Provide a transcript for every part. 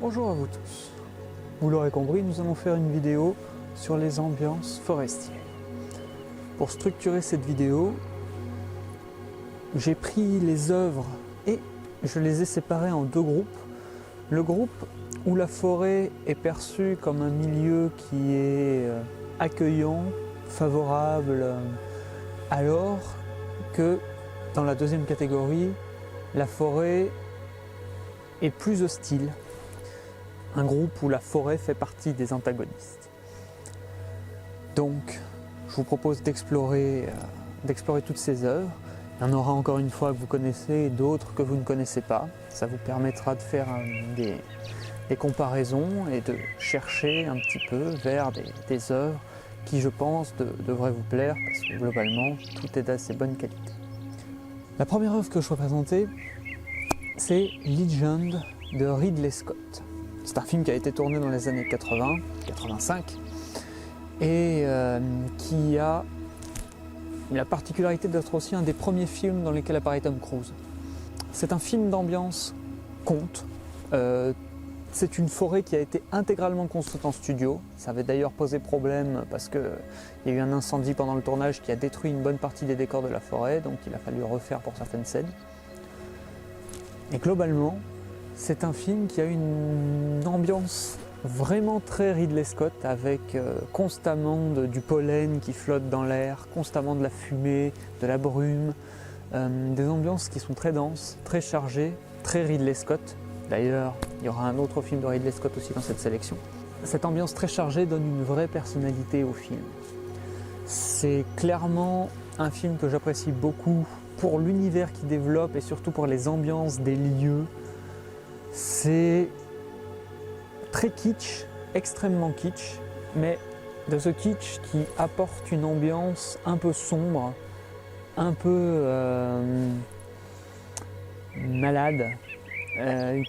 Bonjour à vous tous. Vous l'aurez compris, nous allons faire une vidéo sur les ambiances forestières. Pour structurer cette vidéo, j'ai pris les œuvres et je les ai séparées en deux groupes. Le groupe où la forêt est perçue comme un milieu qui est accueillant, favorable, alors que dans la deuxième catégorie, la forêt est plus hostile. Un groupe où la forêt fait partie des antagonistes. Donc, je vous propose d'explorer toutes ces œuvres. Il y en aura encore une fois que vous connaissez et d'autres que vous ne connaissez pas. Ça vous permettra de faire des comparaisons et de chercher un petit peu vers des œuvres qui, je pense, devraient vous plaire parce que globalement, tout est d'assez bonne qualité. La première œuvre que je vais présenter, c'est Legend de Ridley Scott. C'est un film qui a été tourné dans les années 80, 85 et qui a la particularité d'être aussi un des premiers films dans lesquels apparaît Tom Cruise. C'est un film d'ambiance conte. C'est une forêt qui a été intégralement construite en studio. Ça avait d'ailleurs posé problème parce qu'il y a eu un incendie pendant le tournage qui a détruit une bonne partie des décors de la forêt, donc il a fallu refaire pour certaines scènes. Et globalement, c'est un film qui a une ambiance vraiment très Ridley Scott avec constamment du pollen qui flotte dans l'air, constamment de la fumée, de la brume, des ambiances qui sont très denses, très chargées, très Ridley Scott. D'ailleurs, il y aura un autre film de Ridley Scott aussi dans cette sélection. Cette ambiance très chargée donne une vraie personnalité au film. C'est clairement un film que j'apprécie beaucoup pour l'univers qu'il développe et surtout pour les ambiances des lieux. C'est très kitsch, extrêmement kitsch, mais de ce kitsch qui apporte une ambiance un peu sombre, un peu malade,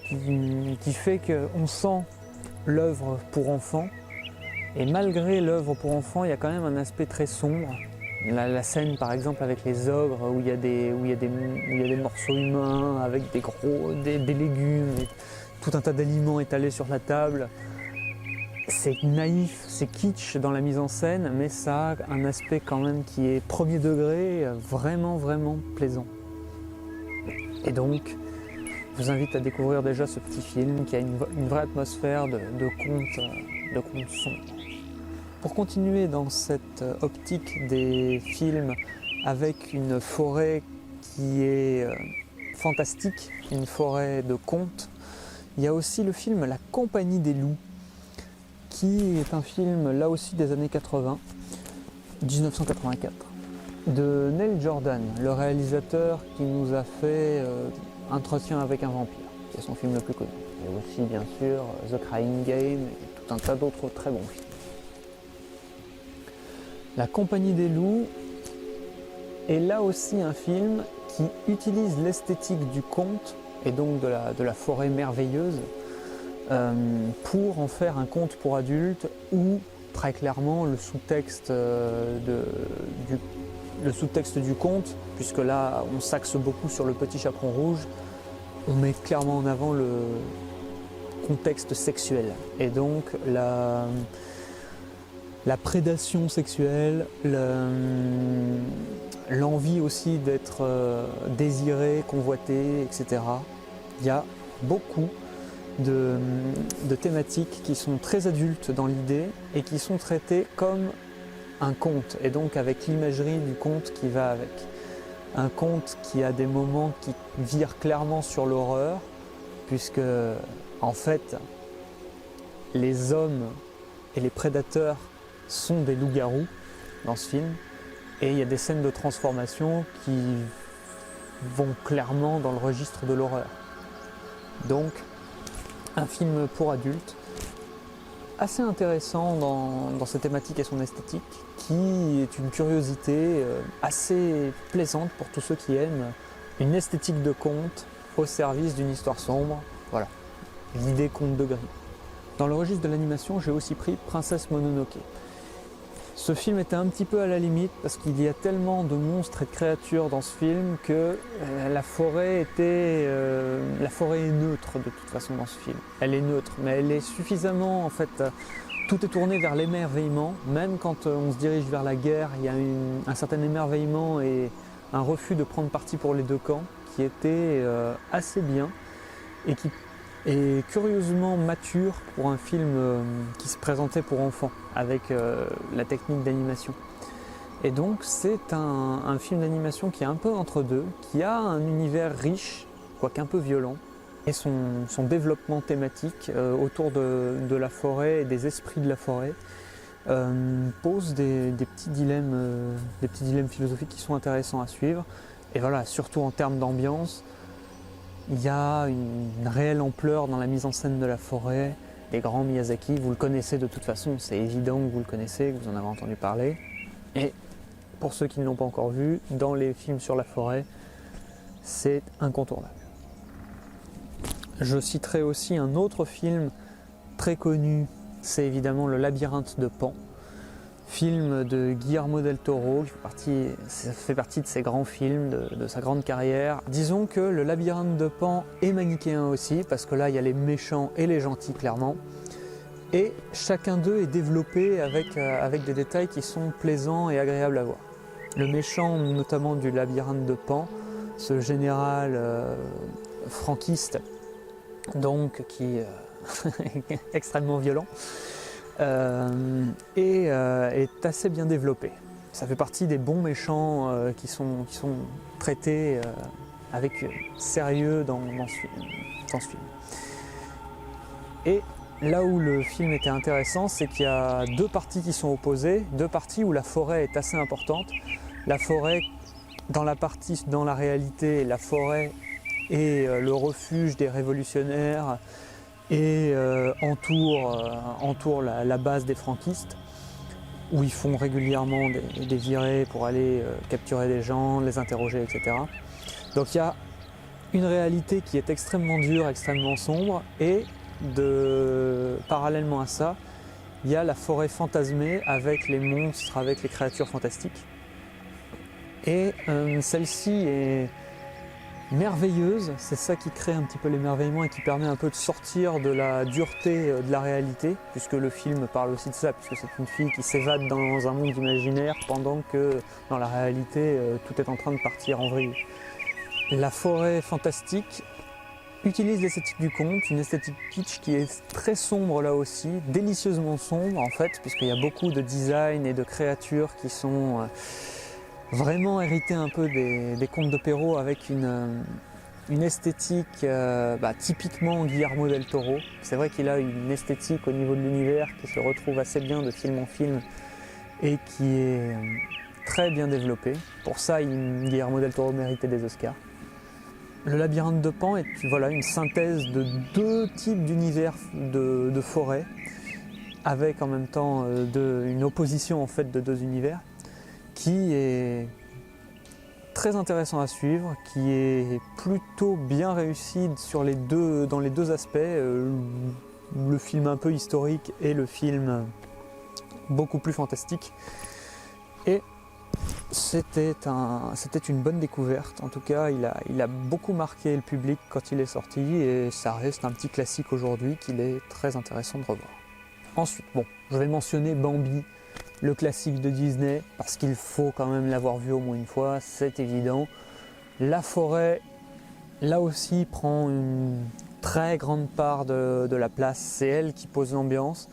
qui fait qu'on sent l'œuvre pour enfants, et malgré l'œuvre pour enfants, il y a quand même un aspect très sombre. La scène par exemple avec les ogres où il y a des morceaux humains avec des légumes, et tout un tas d'aliments étalés sur la table. C'est naïf, c'est kitsch dans la mise en scène, mais ça a un aspect quand même qui est premier degré, vraiment vraiment plaisant. Et donc, je vous invite à découvrir déjà ce petit film qui a une vraie atmosphère de conte sombre. Pour continuer dans cette optique des films avec une forêt qui est fantastique, une forêt de contes, il y a aussi le film La Compagnie des loups, qui est un film là aussi des années 80, 1984, de Neil Jordan, le réalisateur qui nous a fait Entretien avec un vampire, qui est son film le plus connu. Et aussi bien sûr The Crying Game et tout un tas d'autres très bons films. La Compagnie des loups est là aussi un film qui utilise l'esthétique du conte et donc de la forêt merveilleuse pour en faire un conte pour adultes où très clairement le sous-texte du conte, puisque là on s'axe beaucoup sur le petit chaperon rouge, on met clairement en avant le contexte sexuel et donc la prédation sexuelle, l'envie aussi d'être désiré, convoité, etc. Il y a beaucoup de thématiques qui sont très adultes dans l'idée et qui sont traitées comme un conte et donc avec l'imagerie du conte qui va avec. Un conte qui a des moments qui virent clairement sur l'horreur puisque en fait les hommes et les prédateurs sont des loups-garous dans ce film et il y a des scènes de transformation qui vont clairement dans le registre de l'horreur. Donc un film pour adultes assez intéressant dans ses thématiques et son esthétique, qui est une curiosité assez plaisante pour tous ceux qui aiment une esthétique de conte au service d'une histoire sombre. Voilà, l'idée conte de gris. Dans le registre de l'animation, j'ai aussi pris Princesse Mononoke. Ce film était un petit peu à la limite parce qu'il y a tellement de monstres et de créatures dans ce film que la forêt est neutre de toute façon dans ce film. Elle est neutre, mais elle est suffisamment en fait. Tout est tourné vers l'émerveillement, même quand on se dirige vers la guerre, il y a un certain émerveillement et un refus de prendre parti pour les deux camps qui était assez bien et qui est curieusement mature pour un film qui se présentait pour enfants avec la technique d'animation. Et donc c'est un film d'animation qui est un peu entre deux, qui a un univers riche, quoique un peu violent, et son développement thématique autour de la forêt et des esprits de la forêt pose des petits dilemmes philosophiques qui sont intéressants à suivre. Et voilà, surtout en termes d'ambiance, il y a une réelle ampleur dans la mise en scène de la forêt. Les grands Miyazaki, vous le connaissez de toute façon, c'est évident que vous le connaissez, que vous en avez entendu parler. Et pour ceux qui ne l'ont pas encore vu, dans les films sur la forêt, c'est incontournable. Je citerai aussi un autre film très connu, c'est évidemment Le Labyrinthe de Pan, film de Guillermo del Toro, ça fait partie de ses grands films, de sa grande carrière. Disons que Le Labyrinthe de Pan est manichéen aussi, parce que là il y a les méchants et les gentils clairement, et chacun d'eux est développé avec des détails qui sont plaisants et agréables à voir. Le méchant notamment du Labyrinthe de Pan, ce général franquiste, donc qui est extrêmement violent, est assez bien développé. Ça fait partie des bons méchants qui sont traités avec sérieux dans ce film. Et là où le film était intéressant, c'est qu'il y a deux parties qui sont opposées, deux parties où la forêt est assez importante. La forêt, dans la réalité, la forêt est le refuge des révolutionnaires et entoure la base des franquistes, où ils font régulièrement des virées pour aller capturer des gens, les interroger, etc. Donc il y a une réalité qui est extrêmement dure, extrêmement sombre, et parallèlement à ça, il y a la forêt fantasmée avec les monstres, avec les créatures fantastiques. Et celle-ci est merveilleuse, c'est ça qui crée un petit peu l'émerveillement et qui permet un peu de sortir de la dureté de la réalité, puisque le film parle aussi de ça, puisque c'est une fille qui s'évade dans un monde imaginaire pendant que dans la réalité tout est en train de partir en vrille. La forêt fantastique utilise l'esthétique du conte, une esthétique kitsch qui est très sombre là aussi, délicieusement sombre en fait, puisqu'il y a beaucoup de design et de créatures qui sont vraiment hérité un peu des contes de Perrault avec une esthétique typiquement Guillermo del Toro. C'est vrai qu'il a une esthétique au niveau de l'univers qui se retrouve assez bien de film en film et qui est très bien développée. Pour ça, Guillermo del Toro méritait des Oscars. Le Labyrinthe de Pan est une synthèse de deux types d'univers de forêt, avec en même temps une opposition en fait de deux univers, qui est très intéressant à suivre, qui est plutôt bien réussi dans les deux aspects, le film un peu historique et le film beaucoup plus fantastique. Et c'était une bonne découverte, en tout cas il a beaucoup marqué le public quand il est sorti et ça reste un petit classique aujourd'hui qu'il est très intéressant de revoir. Ensuite, je vais mentionner Bambi, le classique de Disney, parce qu'il faut quand même l'avoir vu au moins une fois, c'est évident. La forêt, là aussi, prend une très grande part de la place, c'est elle qui pose l'ambiance.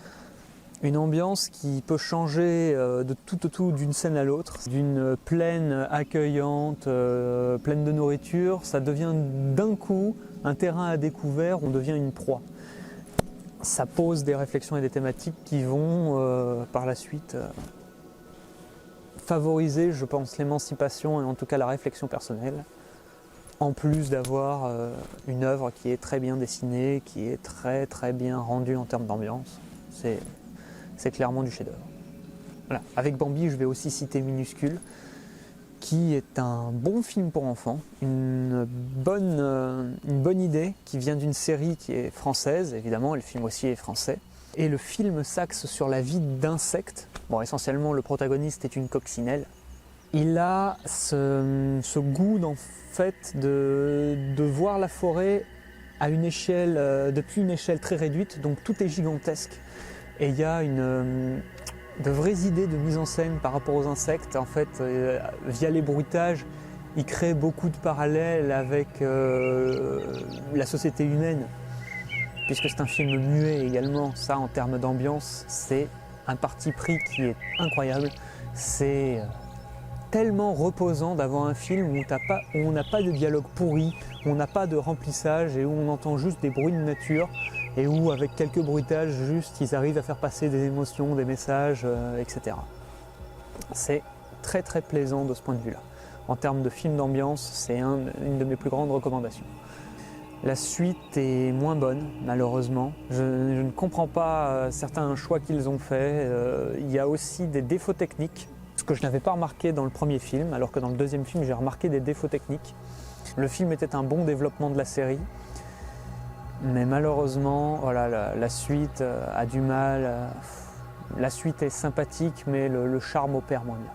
Une ambiance qui peut changer de tout au tout d'une scène à l'autre, d'une plaine accueillante, pleine de nourriture, ça devient d'un coup un terrain à découvert, on devient une proie. Ça pose des réflexions et des thématiques qui vont par la suite favoriser, je pense, l'émancipation et en tout cas la réflexion personnelle, en plus d'avoir une œuvre qui est très bien dessinée, qui est très très bien rendue en termes d'ambiance. C'est clairement du chef-d'œuvre. Voilà. Avec Bambi, je vais aussi citer Minuscule, qui est un bon film pour enfants, une bonne idée qui vient d'une série qui est française, évidemment, le film aussi est français. Et le film s'axe sur la vie d'insectes Bon, essentiellement, le protagoniste est une coccinelle. Il a ce goût en fait de voir la forêt à une échelle, depuis une échelle très réduite, donc tout est gigantesque. Et il y a de vraies idées de mise en scène par rapport aux insectes. En fait, via les bruitages, il crée beaucoup de parallèles avec la société humaine, puisque c'est un film muet également. Ça, en termes d'ambiance, c'est un parti pris qui est incroyable. C'est tellement reposant d'avoir un film où on n'a pas de dialogue pourri, où on n'a pas de remplissage et où on entend juste des bruits de nature et où avec quelques bruitages juste ils arrivent à faire passer des émotions, des messages, etc. C'est très très plaisant de ce point de vue-là. En termes de film d'ambiance, c'est une de mes plus grandes recommandations. La suite est moins bonne, malheureusement. Je ne comprends pas certains choix qu'ils ont faits. Il y a aussi des défauts techniques, ce que je n'avais pas remarqué dans le premier film, alors que dans le deuxième film, j'ai remarqué des défauts techniques. Le film était un bon développement de la série, mais malheureusement, voilà, la suite a du mal. La suite est sympathique, mais le charme opère moins bien.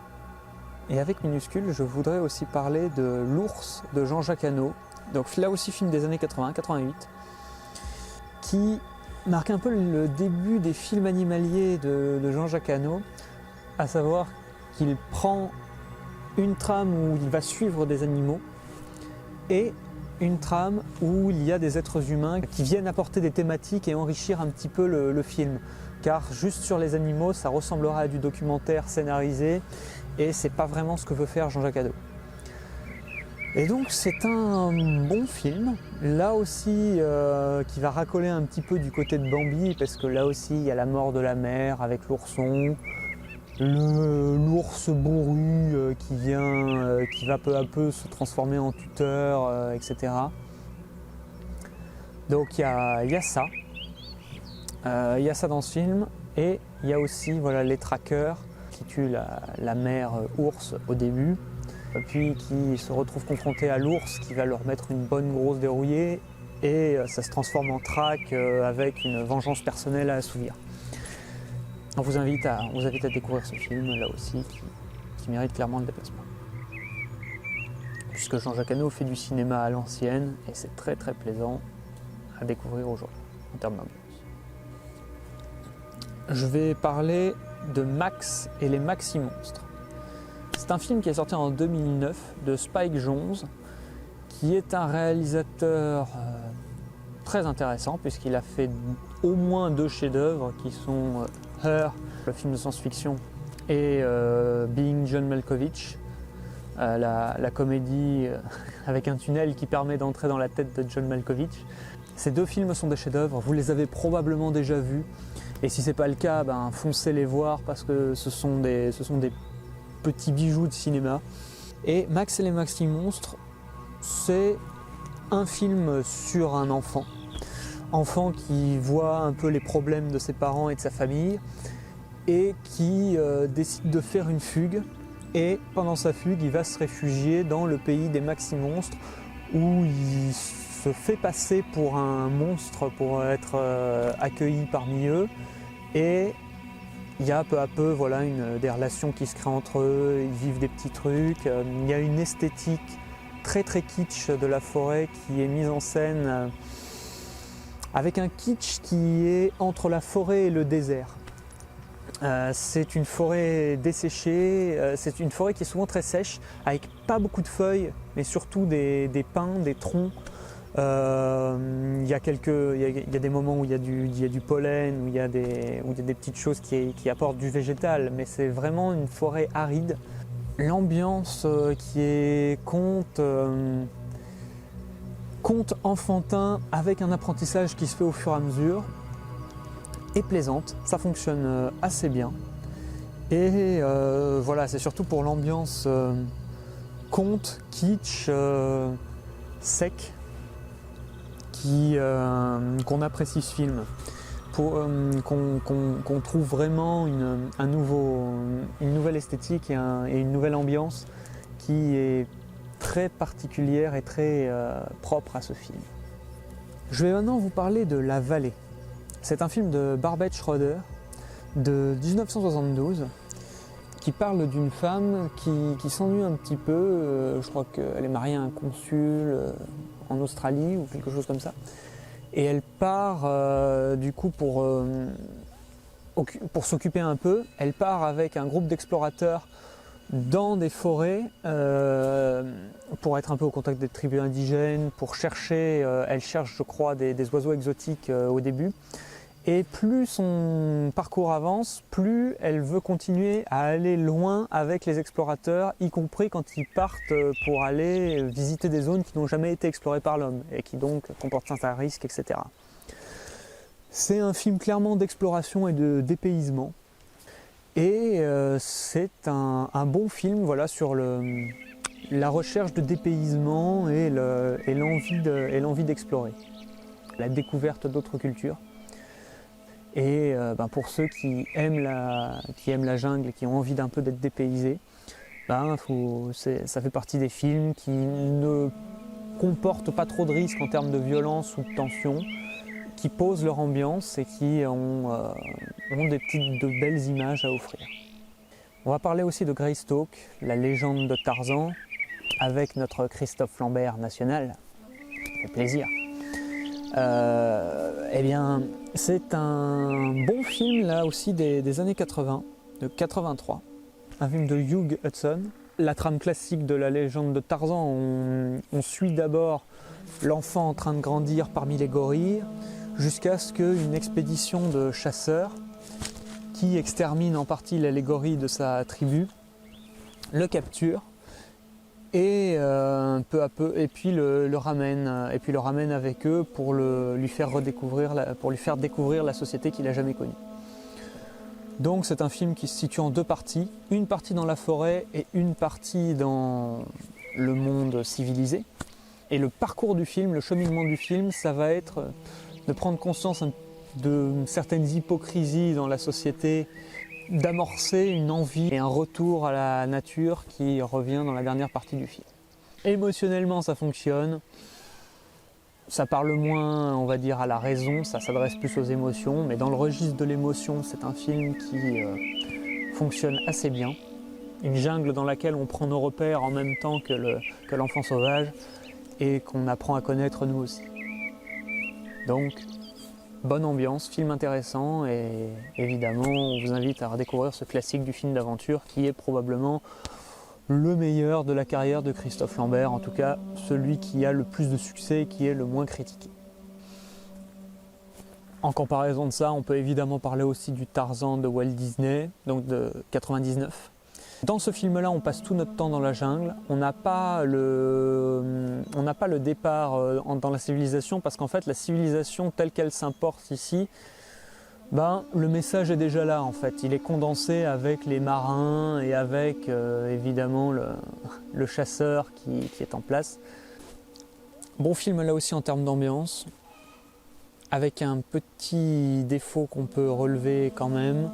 Et avec Minuscule, je voudrais aussi parler de L'Ours de Jean-Jacques Hano. Donc là aussi, film des années 80-88, qui marque un peu le début des films animaliers de Jean-Jacques Hano, à savoir qu'il prend une trame où il va suivre des animaux et une trame où il y a des êtres humains qui viennent apporter des thématiques et enrichir un petit peu le film. Car juste sur les animaux, ça ressemblera à du documentaire scénarisé et c'est pas vraiment ce que veut faire Jean-Jacques Hano. Et donc c'est un bon film, là aussi qui va racoler un petit peu du côté de Bambi, parce que là aussi il y a la mort de la mère avec l'ourson, l'ours bourru qui va peu à peu se transformer en tuteur, etc. Donc il y a ça. Il y a ça dans ce film, et il y a aussi voilà, les traqueurs qui tuent la mère ours au début, puis qui se retrouvent confrontés à l'ours qui va leur mettre une bonne grosse dérouillée, et ça se transforme en traque avec une vengeance personnelle à assouvir. On vous invite à découvrir ce film là aussi qui mérite clairement le déplacement. Puisque Jean-Jacques Hano fait du cinéma à l'ancienne et c'est très très plaisant à découvrir aujourd'hui en termes d'ambiance. Je vais parler de Max et les Maxi-Monstres. C'est un film qui est sorti en 2009 de Spike Jonze, qui est un réalisateur très intéressant puisqu'il a fait au moins 2 chefs-d'œuvre qui sont Her, le film de science-fiction, et Being John Malkovich, la comédie avec un tunnel qui permet d'entrer dans la tête de John Malkovich. Ces 2 films sont des chefs-d'œuvre, vous les avez probablement déjà vus, et si ce n'est pas le cas, foncez les voir parce que ce sont des petits bijoux de cinéma. Et Max et les Maxi-Monstres, c'est un film sur un enfant qui voit un peu les problèmes de ses parents et de sa famille et qui décide de faire une fugue, et pendant sa fugue il va se réfugier dans le pays des Maxi-Monstres où il se fait passer pour un monstre pour être accueilli parmi eux, et il y a peu à peu voilà, des relations qui se créent entre eux, ils vivent des petits trucs, il y a une esthétique très très kitsch de la forêt qui est mise en scène avec un kitsch qui est entre la forêt et le désert. C'est une forêt desséchée, c'est une forêt qui est souvent très sèche, avec pas beaucoup de feuilles, mais surtout des pins, des troncs. Il y a des moments où il y a du pollen, où il y a des petites choses qui apportent du végétal, mais c'est vraiment une forêt aride. L'ambiance qui est conte enfantin avec un apprentissage qui se fait au fur et à mesure est plaisante, ça fonctionne assez bien. Et voilà, c'est surtout pour l'ambiance conte, kitsch, sec, qu'on apprécie ce film, qu'on trouve vraiment une nouvelle esthétique et une nouvelle ambiance qui est très particulière et très propre à ce film. Je vais maintenant vous parler de La Vallée. C'est un film de Barbet Schroeder de 1972 qui parle d'une femme qui s'ennuie un petit peu. Je crois qu'elle est mariée à un consul en Australie ou quelque chose comme ça. Et elle part du coup pour s'occuper un peu. Elle part avec un groupe d'explorateurs dans des forêts pour être un peu au contact des tribus indigènes, pour chercher, elle cherche je crois des oiseaux exotiques au début. Et plus son parcours avance, plus elle veut continuer à aller loin avec les explorateurs, y compris quand ils partent pour aller visiter des zones qui n'ont jamais été explorées par l'homme et qui donc comportent certains risques, etc. C'est un film clairement d'exploration et de dépaysement. Et c'est un bon film voilà, sur la recherche de dépaysement et l'envie d'explorer, la découverte d'autres cultures. Et pour ceux qui aiment la jungle et qui ont envie d'un peu d'être dépaysés, ça fait partie des films qui ne comportent pas trop de risques en termes de violence ou de tension, qui posent leur ambiance et qui ont de belles images à offrir. On va parler aussi de Greystoke, la légende de Tarzan, avec notre Christophe Lambert national. Ça fait plaisir. C'est un bon film là aussi des années 80, de 83, un film de Hugh Hudson. La trame classique de la légende de Tarzan, on suit d'abord l'enfant en train de grandir parmi les gorilles, jusqu'à ce qu'une expédition de chasseurs qui extermine en partie les gorilles de sa tribu le capture et peu à peu le ramène avec eux pour lui faire découvrir la société qu'il n'a jamais connue. Donc c'est un film qui se situe en deux parties, une partie dans la forêt et une partie dans le monde civilisé. Et le parcours du film, le cheminement du film, ça va être de prendre conscience de certaines hypocrisies dans la société, d'amorcer une envie et un retour à la nature qui revient dans la dernière partie du film. Émotionnellement, ça fonctionne. Ça parle moins, on va dire, à la raison, ça s'adresse plus aux émotions, mais dans le registre de l'émotion, c'est un film qui fonctionne assez bien. Une jungle dans laquelle on prend nos repères en même temps que l'enfant sauvage et qu'on apprend à connaître nous aussi. Donc, bonne ambiance, film intéressant et évidemment on vous invite à redécouvrir ce classique du film d'aventure qui est probablement le meilleur de la carrière de Christophe Lambert, en tout cas celui qui a le plus de succès et qui est le moins critiqué. En comparaison de ça, on peut évidemment parler aussi du Tarzan de Walt Disney, donc de 99. Dans ce film-là, on passe tout notre temps dans la jungle. On n'a pas le départ dans la civilisation parce qu'en fait, la civilisation telle qu'elle s'importe ici, le message est déjà là en fait. Il est condensé avec les marins et avec évidemment le chasseur qui est en place. Bon film là aussi en termes d'ambiance, avec un petit défaut qu'on peut relever quand même.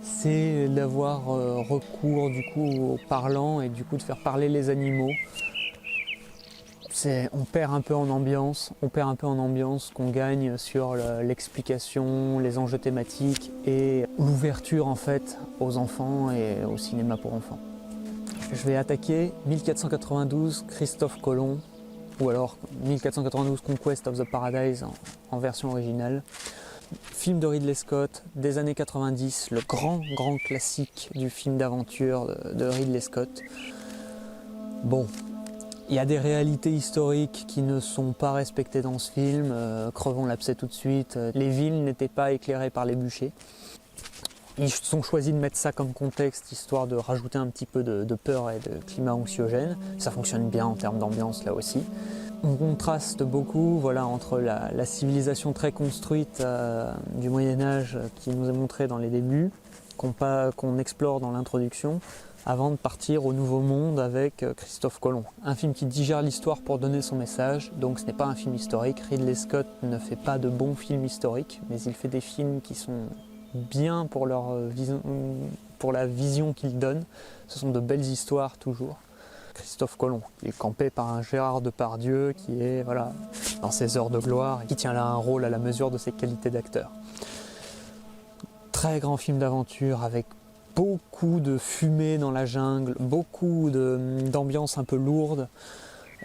C'est d'avoir recours du coup aux parlants et du coup de faire parler les animaux. On perd un peu en ambiance, qu'on gagne sur l'explication, les enjeux thématiques et l'ouverture en fait aux enfants et au cinéma pour enfants. Je vais attaquer 1492 Christophe Colomb ou alors 1492 Conquest of the Paradise en version originale. Film de Ridley Scott des années 90, le grand classique du film d'aventure de Ridley Scott. Bon, il y a des réalités historiques qui ne sont pas respectées dans ce film, crevons l'abcès tout de suite, les villes n'étaient pas éclairées par les bûchers. Ils ont choisi de mettre ça comme contexte, histoire de rajouter un petit peu de peur et de climat anxiogène. Ça fonctionne bien en termes d'ambiance là aussi. On contraste beaucoup entre la civilisation très construite du Moyen-Âge qui nous est montrée dans les débuts, qu'on explore dans l'introduction, avant de partir au Nouveau Monde avec Christophe Colomb. Un film qui digère l'histoire pour donner son message, donc ce n'est pas un film historique. Ridley Scott ne fait pas de bons films historiques, mais il fait des films qui sont bien pour la vision qu'il donne. Ce sont de belles histoires toujours. Christophe Colomb, il est campé par un Gérard Depardieu qui est dans ses heures de gloire et qui tient là un rôle à la mesure de ses qualités d'acteur. très grand film d'aventure avec beaucoup de fumée dans la jungle, beaucoup d'ambiance un peu lourde,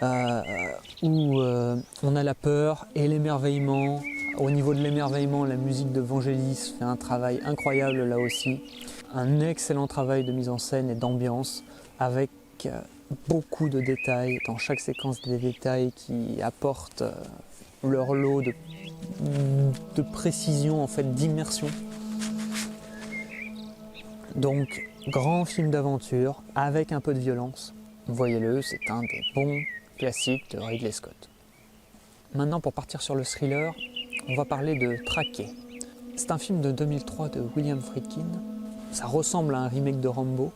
où on a la peur et l'émerveillement. Au niveau de l'émerveillement, la musique de Vangelis fait un travail incroyable là aussi. Un excellent travail de mise en scène et d'ambiance avec beaucoup de détails, dans chaque séquence des détails qui apportent leur lot de précision, en fait, d'immersion. Donc, grand film d'aventure avec un peu de violence. Voyez-le, c'est un des bons classiques de Ridley Scott. Maintenant, pour partir sur le thriller, on va parler de Traqué. C'est un film de 2003 de William Friedkin. Ça ressemble à un remake de Rambo,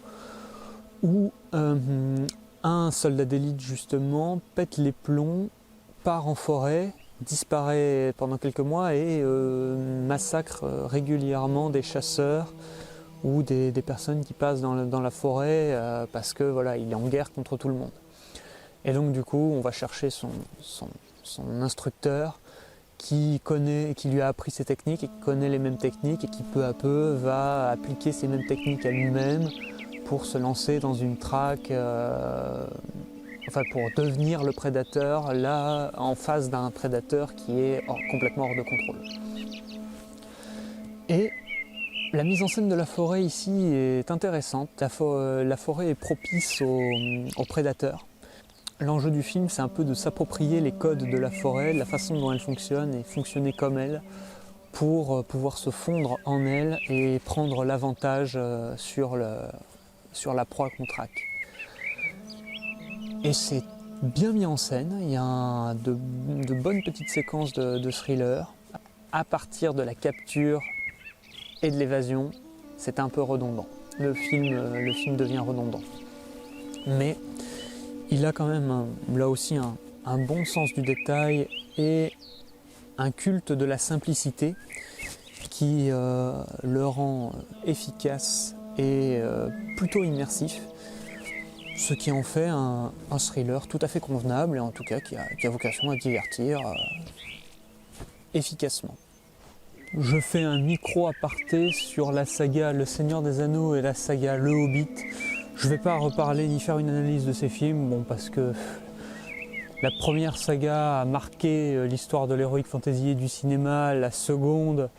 où un soldat d'élite justement pète les plombs, part en forêt, disparaît pendant quelques mois et massacre régulièrement des chasseurs ou des personnes qui passent dans la forêt parce que voilà, il est en guerre contre tout le monde. Et donc du coup, on va chercher son instructeur qui lui a appris ces techniques et qui connaît les mêmes techniques et qui peu à peu va appliquer ces mêmes techniques à lui-même pour se lancer dans une traque, pour devenir le prédateur, là en face d'un prédateur qui est complètement hors de contrôle. Et la mise en scène de la forêt ici est intéressante. La forêt est propice aux prédateurs. L'enjeu du film, c'est un peu de s'approprier les codes de la forêt, la façon dont elle fonctionne et fonctionner comme elle pour pouvoir se fondre en elle et prendre l'avantage sur la proie qu'on traque. Et c'est bien mis en scène, il y a de bonnes petites séquences de thriller. À partir de la capture et de l'évasion, c'est un peu redondant. Le film devient redondant. Mais il a quand même là aussi un bon sens du détail et un culte de la simplicité qui le rend efficace et plutôt immersif, ce qui en fait un thriller tout à fait convenable et en tout cas qui a vocation à divertir efficacement. Je fais un micro aparté sur la saga Le Seigneur des Anneaux et la saga Le Hobbit. Je ne vais pas reparler ni faire une analyse de ces films, parce que la première saga a marqué l'histoire de l'heroic fantasy et du cinéma, la seconde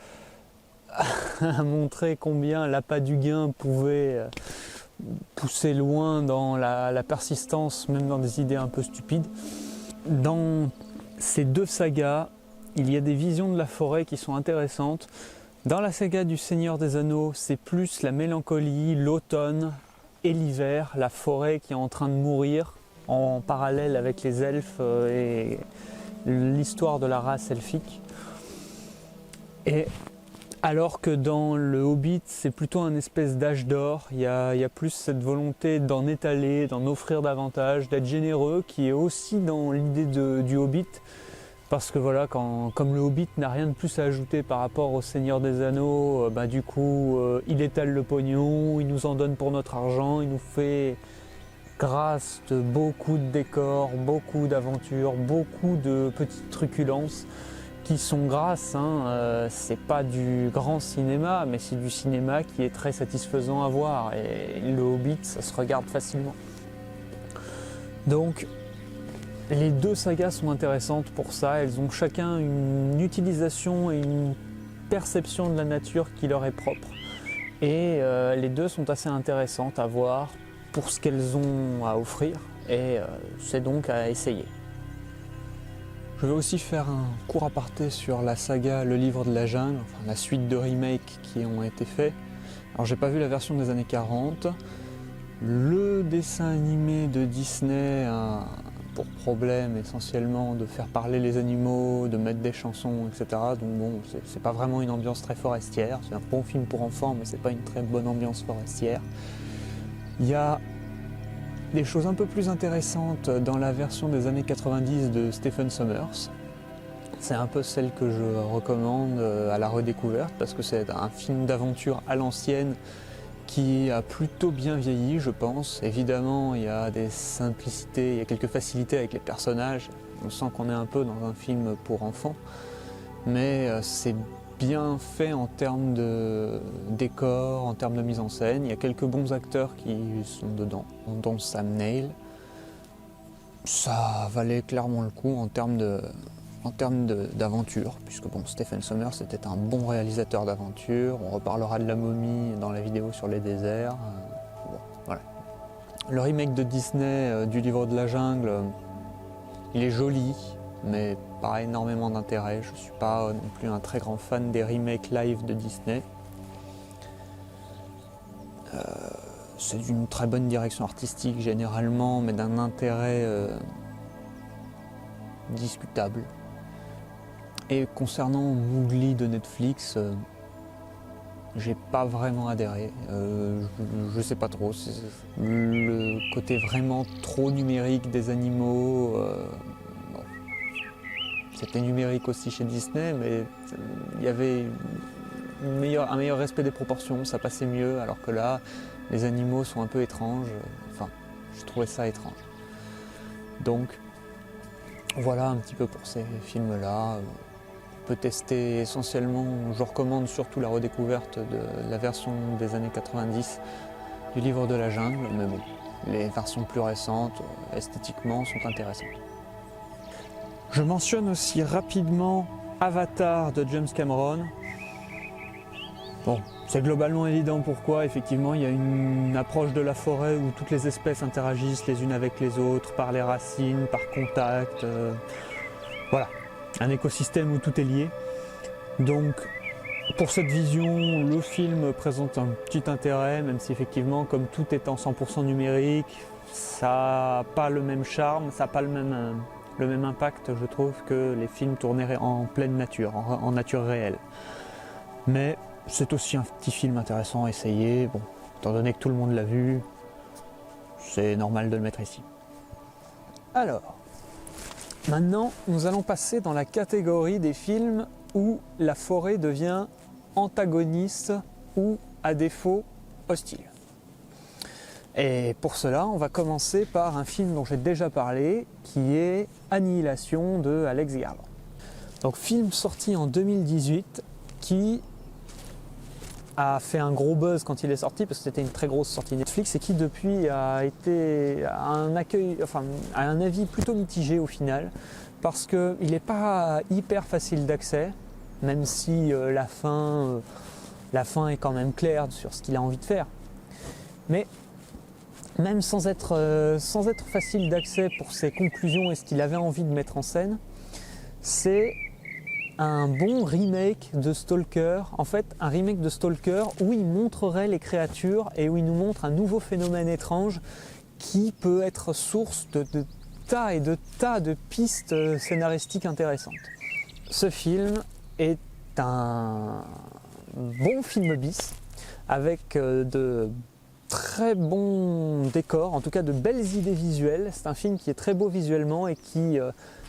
a montré combien l'appât du gain pouvait pousser loin dans la persistance, même dans des idées un peu stupides. Dans ces deux sagas, il y a des visions de la forêt qui sont intéressantes. Dans la saga du Seigneur des Anneaux, c'est plus la mélancolie, l'automne et l'hiver, la forêt qui est en train de mourir en parallèle avec les elfes et l'histoire de la race elfique. Et alors que dans le Hobbit, c'est plutôt un espèce d'âge d'or, il y a plus cette volonté d'en étaler, d'en offrir davantage, d'être généreux, qui est aussi dans l'idée du Hobbit. Parce que voilà, comme le Hobbit n'a rien de plus à ajouter par rapport au Seigneur des Anneaux, du coup, il étale le pognon, il nous en donne pour notre argent, il nous fait grâce de beaucoup de décors, beaucoup d'aventures, beaucoup de petites truculences qui sont grâce. C'est pas du grand cinéma, mais c'est du cinéma qui est très satisfaisant à voir. Et le Hobbit, ça se regarde facilement. Donc, les deux sagas sont intéressantes pour ça, elles ont chacun une utilisation et une perception de la nature qui leur est propre. Et les deux sont assez intéressantes à voir pour ce qu'elles ont à offrir, et c'est donc à essayer. Je vais aussi faire un court aparté sur la saga Le Livre de la Jungle, la suite de remakes qui ont été faits. Alors j'ai pas vu la version des années 40. Le dessin animé de Disney a pour problème essentiellement de faire parler les animaux, de mettre des chansons, etc. Donc bon, c'est pas vraiment une ambiance très forestière. C'est un bon film pour enfants, mais c'est pas une très bonne ambiance forestière. Il y a des choses un peu plus intéressantes dans la version des années 90 de Stephen Sommers. C'est un peu celle que je recommande à la redécouverte parce que c'est un film d'aventure à l'ancienne qui a plutôt bien vieilli, je pense. Évidemment, il y a des simplicités, il y a quelques facilités avec les personnages. On sent qu'on est un peu dans un film pour enfants, mais c'est bien fait en termes de décor, en termes de mise en scène. Il y a quelques bons acteurs qui sont dedans, dont Sam Neill. Ça valait clairement le coup en termes d'aventure, puisque bon, Stephen Sommers était un bon réalisateur d'aventure. On reparlera de La Momie dans la vidéo sur les déserts. Bon, voilà. Le remake de Disney du Livre de la Jungle, il est joli, mais pas énormément d'intérêt. Je ne suis pas non plus un très grand fan des remakes live de Disney. C'est d'une très bonne direction artistique généralement, mais d'un intérêt discutable. Et concernant Mowgli de Netflix, j'ai pas vraiment adhéré. Je sais pas trop. Le côté vraiment trop numérique des animaux. Bon. C'était numérique aussi chez Disney, mais il y avait un meilleur respect des proportions, ça passait mieux, alors que là, les animaux sont un peu étranges. Enfin, je trouvais ça étrange. Donc, voilà un petit peu pour ces films-là. On peut tester essentiellement, je recommande surtout la redécouverte de la version des années 90 du Livre de la Jungle, mais bon, les versions plus récentes, esthétiquement, sont intéressantes. Je mentionne aussi rapidement Avatar de James Cameron. Bon, c'est globalement évident pourquoi. Effectivement, il y a une approche de la forêt où toutes les espèces interagissent les unes avec les autres, par les racines, par contact. Voilà, un écosystème où tout est lié. Donc, pour cette vision, le film présente un petit intérêt, même si effectivement, comme tout est en 100% numérique, ça n'a pas le même charme, ça n'a pas le même impact, je trouve, que les films tournés en pleine nature, en nature réelle. Mais c'est aussi un petit film intéressant à essayer. Bon, étant donné que tout le monde l'a vu, c'est normal de le mettre ici. Alors, maintenant, nous allons passer dans la catégorie des films où la forêt devient antagoniste ou, à défaut, hostile. Et pour cela, on va commencer par un film dont j'ai déjà parlé, qui est Annihilation de Alex Garland. Donc, film sorti en 2018 qui a fait un gros buzz quand il est sorti, parce que c'était une très grosse sortie Netflix, et qui depuis a un avis plutôt mitigé au final, parce qu'il n'est pas hyper facile d'accès, même si la fin est quand même claire sur ce qu'il a envie de faire. Mais même sans être facile d'accès pour ses conclusions et ce qu'il avait envie de mettre en scène, c'est un bon remake de Stalker, en fait un remake de Stalker où il montrerait les créatures et où il nous montre un nouveau phénomène étrange qui peut être source de tas et de tas de pistes scénaristiques intéressantes. Ce film est un bon film bis avec de très bons décors, en tout cas de belles idées visuelles. C'est un film qui est très beau visuellement et qui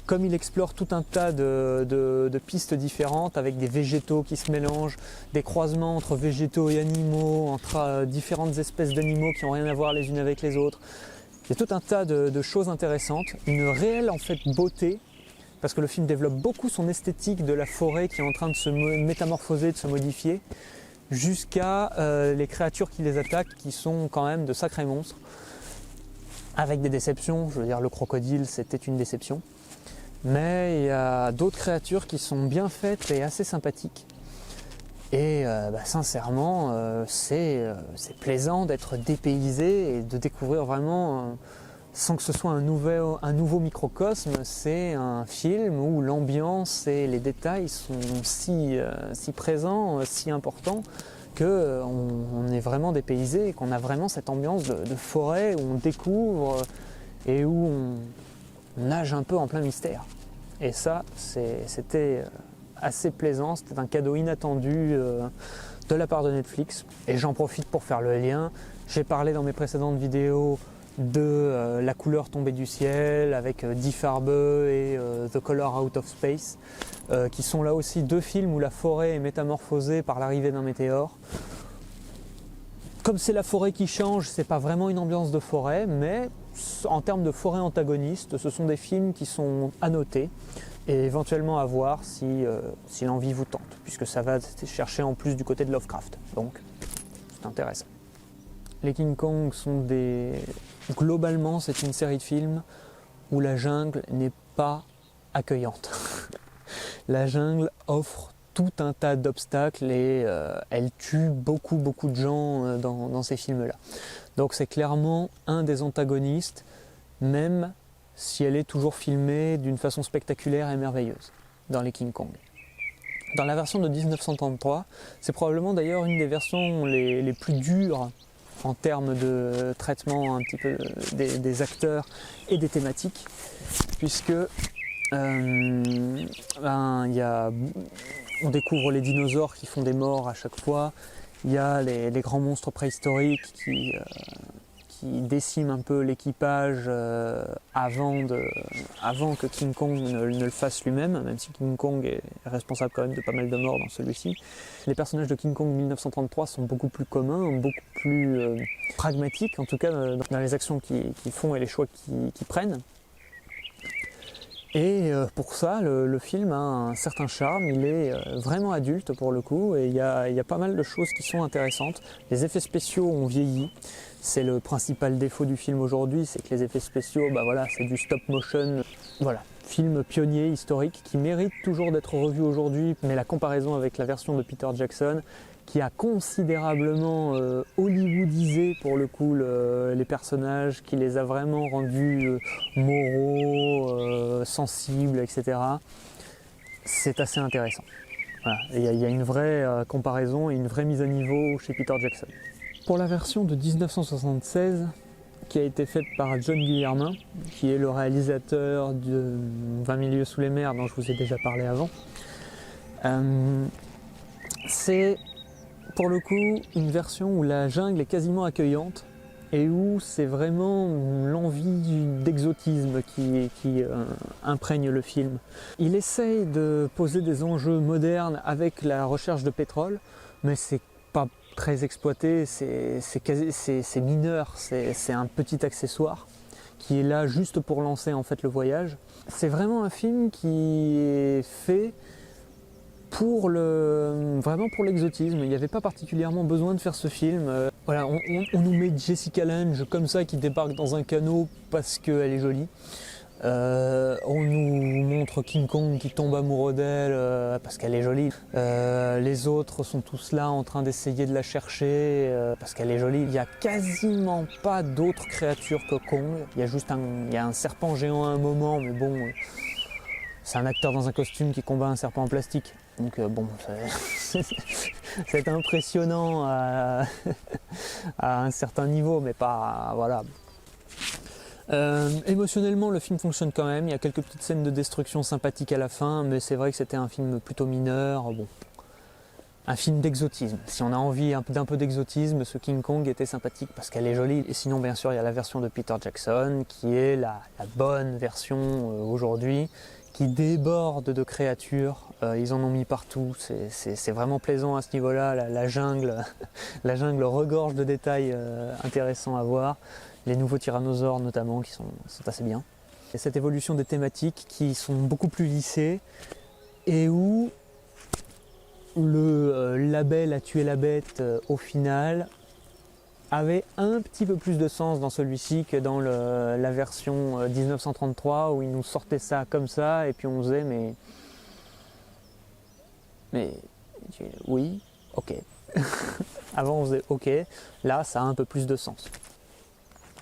comme il explore tout un tas de pistes différentes avec des végétaux qui se mélangent, des croisements entre végétaux et animaux, entre différentes espèces d'animaux qui n'ont rien à voir les unes avec les autres. Il y a tout un tas de choses intéressantes, une réelle en fait beauté, parce que le film développe beaucoup son esthétique de la forêt qui est en train de se métamorphoser, de se modifier, jusqu'à les créatures qui les attaquent, qui sont quand même de sacrés monstres, avec des déceptions. Je veux dire, le crocodile, c'était une déception. Mais il y a d'autres créatures qui sont bien faites et assez sympathiques. Et sincèrement, c'est plaisant d'être dépaysé et de découvrir vraiment, sans que ce soit un nouveau microcosme, c'est un film où l'ambiance et les détails sont si présents, si importants, qu'on est vraiment dépaysé et qu'on a vraiment cette ambiance de forêt où on découvre et où on nage un peu en plein mystère. Et ça, c'était assez plaisant, c'était un cadeau inattendu de la part de Netflix. Et j'en profite pour faire le lien. J'ai parlé dans mes précédentes vidéos de La couleur tombée du ciel avec Die Farbe et The Color Out of Space, qui sont là aussi deux films où la forêt est métamorphosée par l'arrivée d'un météore. Comme c'est la forêt qui change, c'est pas vraiment une ambiance de forêt, mais en termes de forêt antagoniste, ce sont des films qui sont à noter et éventuellement à voir si l'envie vous tente, puisque ça va chercher en plus du côté de Lovecraft, donc c'est intéressant. Les King Kong sont globalement, c'est une série de films où la jungle n'est pas accueillante. La jungle offre tout un tas d'obstacles et elle tue beaucoup de gens dans ces films-là. Donc c'est clairement un des antagonistes, même si elle est toujours filmée d'une façon spectaculaire et merveilleuse dans les King Kong. Dans la version de 1933, c'est probablement d'ailleurs une des versions les plus dures en termes de traitement un petit peu des acteurs et des thématiques, puisque on découvre les dinosaures qui font des morts à chaque fois, il y a les grands monstres préhistoriques qui déciment un peu l'équipage avant que King Kong ne le fasse lui-même, même si King Kong est responsable quand même de pas mal de morts dans celui-ci. Les personnages de King Kong 1933 sont beaucoup plus communs, beaucoup plus pragmatiques, en tout cas dans les actions qu'ils font et les choix qu'ils prennent. Et pour ça, le film a un certain charme, il est vraiment adulte pour le coup, et il y a pas mal de choses qui sont intéressantes. Les effets spéciaux ont vieilli, c'est le principal défaut du film aujourd'hui, c'est que les effets spéciaux, c'est du stop motion. Voilà, film pionnier, historique, qui mérite toujours d'être revu aujourd'hui, mais la comparaison avec la version de Peter Jackson, qui a considérablement hollywoodisé pour le coup les personnages, qui les a vraiment rendus moraux, sensibles, etc. C'est assez intéressant. Voilà. Il y a une vraie comparaison et une vraie mise à niveau chez Peter Jackson. Pour la version de 1976, qui a été faite par John Guillermin, qui est le réalisateur de 20 milieux sous les mers dont je vous ai déjà parlé avant, c'est pour le coup une version où la jungle est quasiment accueillante et où c'est vraiment l'envie d'exotisme qui imprègne le film. Il essaye de poser des enjeux modernes avec la recherche de pétrole, mais c'est pas très exploité, c'est mineur, c'est un petit accessoire qui est là juste pour lancer en fait le voyage. C'est vraiment un film qui est fait vraiment pour l'exotisme. Il n'y avait pas particulièrement besoin de faire ce film. Voilà, on nous met Jessica Lange comme ça qui débarque dans un canot parce qu'elle est jolie. On nous montre King Kong qui tombe amoureux d'elle parce qu'elle est jolie. Les autres sont tous là en train d'essayer de la chercher parce qu'elle est jolie. Il n'y a quasiment pas d'autres créatures que Kong. Il y a un serpent géant à un moment, mais bon, c'est un acteur dans un costume qui combat un serpent en plastique. Donc c'est impressionnant à un certain niveau, mais pas... voilà. Émotionnellement, le film fonctionne quand même. Il y a quelques petites scènes de destruction sympathiques à la fin, mais c'est vrai que c'était un film plutôt mineur. Bon, un film d'exotisme. Si on a envie d'un peu d'exotisme, ce King Kong était sympathique parce qu'elle est jolie. Et sinon, bien sûr, il y a la version de Peter Jackson, qui est la bonne version aujourd'hui, qui déborde de créatures. Ils en ont mis partout. C'est vraiment plaisant à ce niveau-là. La jungle, la jungle regorge de détails intéressants à voir. Les nouveaux tyrannosaures notamment qui sont assez bien. Et cette évolution des thématiques qui sont beaucoup plus lissées et où le label a tué la bête au final avait un petit peu plus de sens dans celui-ci que dans la version 1933 où ils nous sortaient ça comme ça et puis on faisait mais oui, ok. Avant on faisait ok, là ça a un peu plus de sens.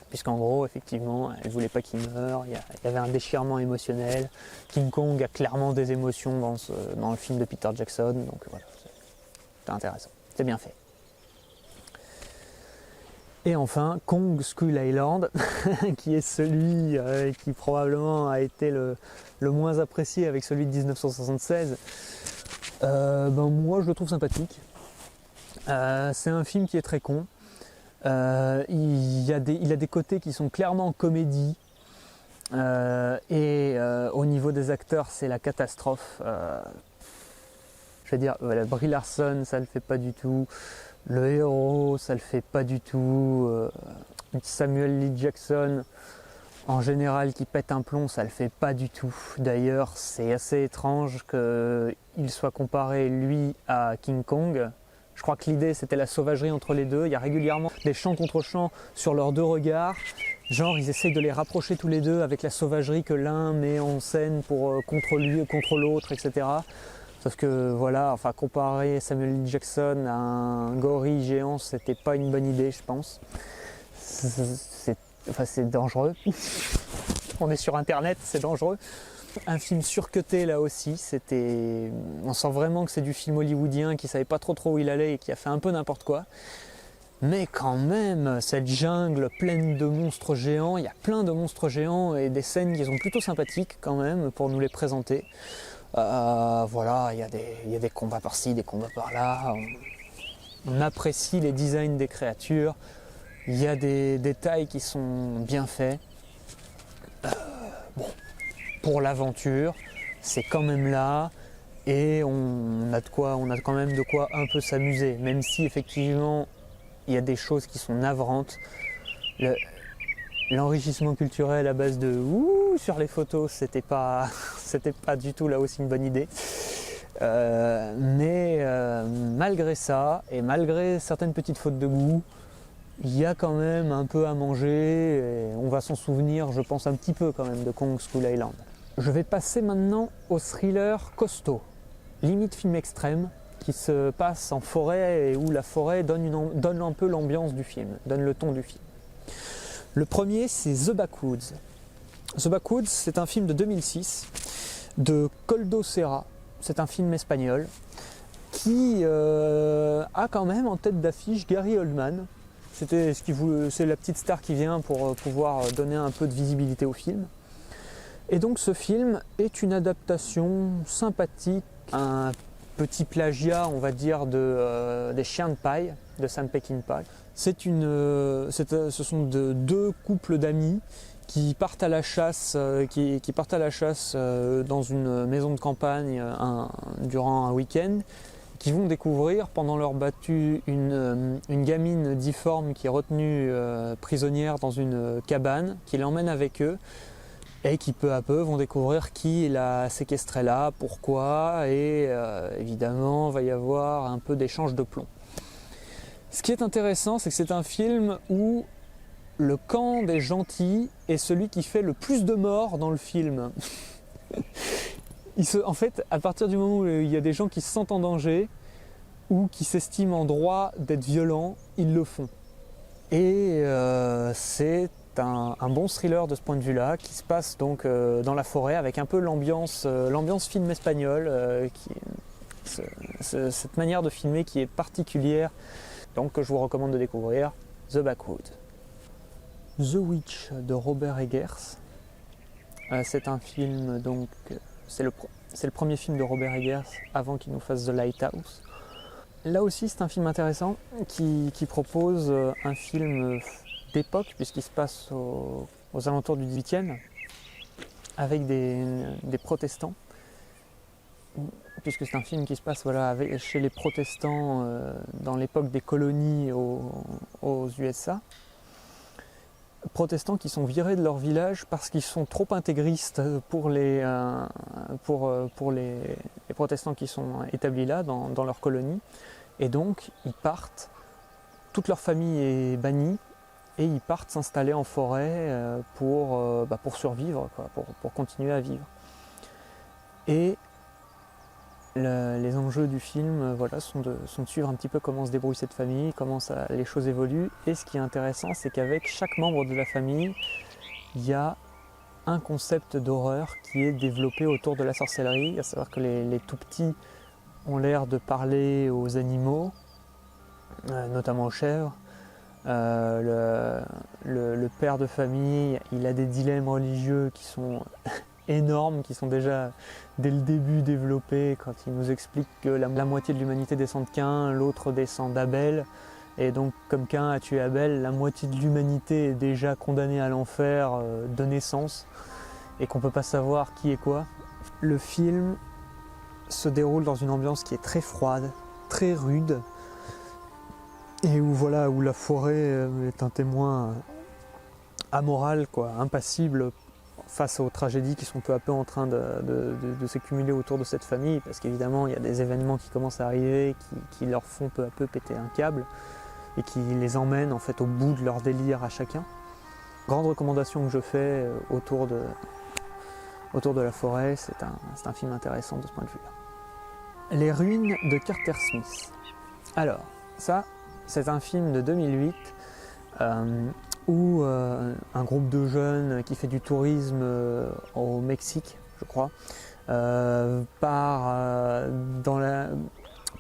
Puisqu'en gros, effectivement, elle ne voulait pas qu'il meure, il y avait un déchirement émotionnel. King Kong a clairement des émotions dans le film de Peter Jackson, donc voilà, c'est intéressant, c'est bien fait. Et enfin, Kong Skull Island, qui est celui qui probablement a été le moins apprécié avec celui de 1976. Moi, je le trouve sympathique. C'est un film qui est très con. Il a des côtés qui sont clairement comédie et au niveau des acteurs c'est la catastrophe. Je veux dire, voilà, Brie Larson ça le fait pas du tout, le héros ça le fait pas du tout, Samuel L. Jackson en général qui pète un plomb, ça le fait pas du tout. D'ailleurs, c'est assez étrange qu'il soit comparé lui à King Kong. Je crois que l'idée c'était la sauvagerie entre les deux. Il y a régulièrement des chants contre chants sur leurs deux regards. Genre ils essayent de les rapprocher tous les deux avec la sauvagerie que l'un met en scène contre lui, contre l'autre, etc. Sauf que voilà, enfin comparer Samuel L. Jackson à un gorille géant, c'était pas une bonne idée, je pense. C'est dangereux. On est sur internet, c'est dangereux. Un film surcuté là aussi, on sent vraiment que c'est du film hollywoodien qui savait pas trop où il allait et qui a fait un peu n'importe quoi. Mais quand même, cette jungle pleine de monstres géants, il y a plein de monstres géants et des scènes qui sont plutôt sympathiques quand même pour nous les présenter. Voilà, il y a des combats par-ci, des combats par-là. On apprécie les designs des créatures. Il y a des détails qui sont bien faits. Bon, pour l'aventure, c'est quand même là. Et on a quand même de quoi un peu s'amuser. Même si effectivement, il y a des choses qui sont navrantes. L'enrichissement culturel à base de ouh sur les photos, c'était pas du tout là aussi une bonne idée. Mais malgré ça, et malgré certaines petites fautes de goût, il y a quand même un peu à manger et on va s'en souvenir, je pense, un petit peu quand même de Kong Skull Island. Je vais passer maintenant au thriller costaud, limite film extrême, qui se passe en forêt et où la forêt donne un peu l'ambiance du film, donne le ton du film. Le premier, c'est The Backwoods. The Backwoods, c'est un film de 2006 de Koldo Serra. C'est un film espagnol qui a quand même en tête d'affiche Gary Oldman. C'est la petite star qui vient pour pouvoir donner un peu de visibilité au film. Et donc ce film est une adaptation sympathique, un petit plagiat, on va dire, des Chiens de paille de Sam Peckinpah. Ce sont deux couples d'amis qui partent à la chasse, dans une maison de campagne durant un week-end, qui vont découvrir pendant leur battue une gamine difforme qui est retenue prisonnière dans une cabane, qui l'emmène avec eux et qui peu à peu vont découvrir qui l'a séquestrée là, pourquoi, et évidemment va y avoir un peu d'échange de plomb. Ce qui est intéressant, c'est que c'est un film où le camp des gentils est celui qui fait le plus de morts dans le film. En fait, à partir du moment où il y a des gens qui se sentent en danger ou qui s'estiment en droit d'être violents, ils le font. Et c'est un bon thriller de ce point de vue-là, qui se passe donc dans la forêt avec un peu l'ambiance film espagnol, cette manière de filmer qui est particulière, donc que je vous recommande de découvrir, The Backwoods. The Witch de Robert Eggers. C'est un film, donc c'est le premier film de Robert Eggers avant qu'il nous fasse The Lighthouse. Là aussi c'est un film intéressant qui propose un film d'époque puisqu'il se passe aux alentours du 18e avec des protestants, puisque c'est un film qui se passe chez les protestants dans l'époque des colonies aux USA. Protestants qui sont virés de leur village parce qu'ils sont trop intégristes pour les protestants qui sont établis là dans leur colonie, et donc ils partent, toute leur famille est bannie et ils partent s'installer en forêt pour survivre, pour continuer à vivre. Et les enjeux du film sont de suivre un petit peu comment se débrouille cette famille, comment les choses évoluent. Et ce qui est intéressant, c'est qu'avec chaque membre de la famille, il y a un concept d'horreur qui est développé autour de la sorcellerie, à savoir que les tout petits ont l'air de parler aux animaux, notamment aux chèvres. Le père de famille, il a des dilemmes religieux qui sont énormes, qui sont déjà dès le début développés quand il nous explique que la moitié de l'humanité descend de Caïn, l'autre descend d'Abel, et donc comme Caïn a tué Abel, la moitié de l'humanité est déjà condamnée à l'enfer de naissance, et qu'on ne peut pas savoir qui est quoi. Le film se déroule dans une ambiance qui est très froide, très rude, et où la forêt est un témoin amoral, quoi, impassible face aux tragédies qui sont peu à peu en train de s'accumuler autour de cette famille, parce qu'évidemment il y a des événements qui commencent à arriver, qui leur font peu à peu péter un câble et qui les emmènent en fait au bout de leur délire à chacun. Grande recommandation que je fais autour de la forêt, c'est un film intéressant de ce point de vue-là. Les ruines de Carter Smith. Alors, ça, c'est un film de 2008 où un groupe de jeunes qui fait du tourisme au Mexique, je crois, part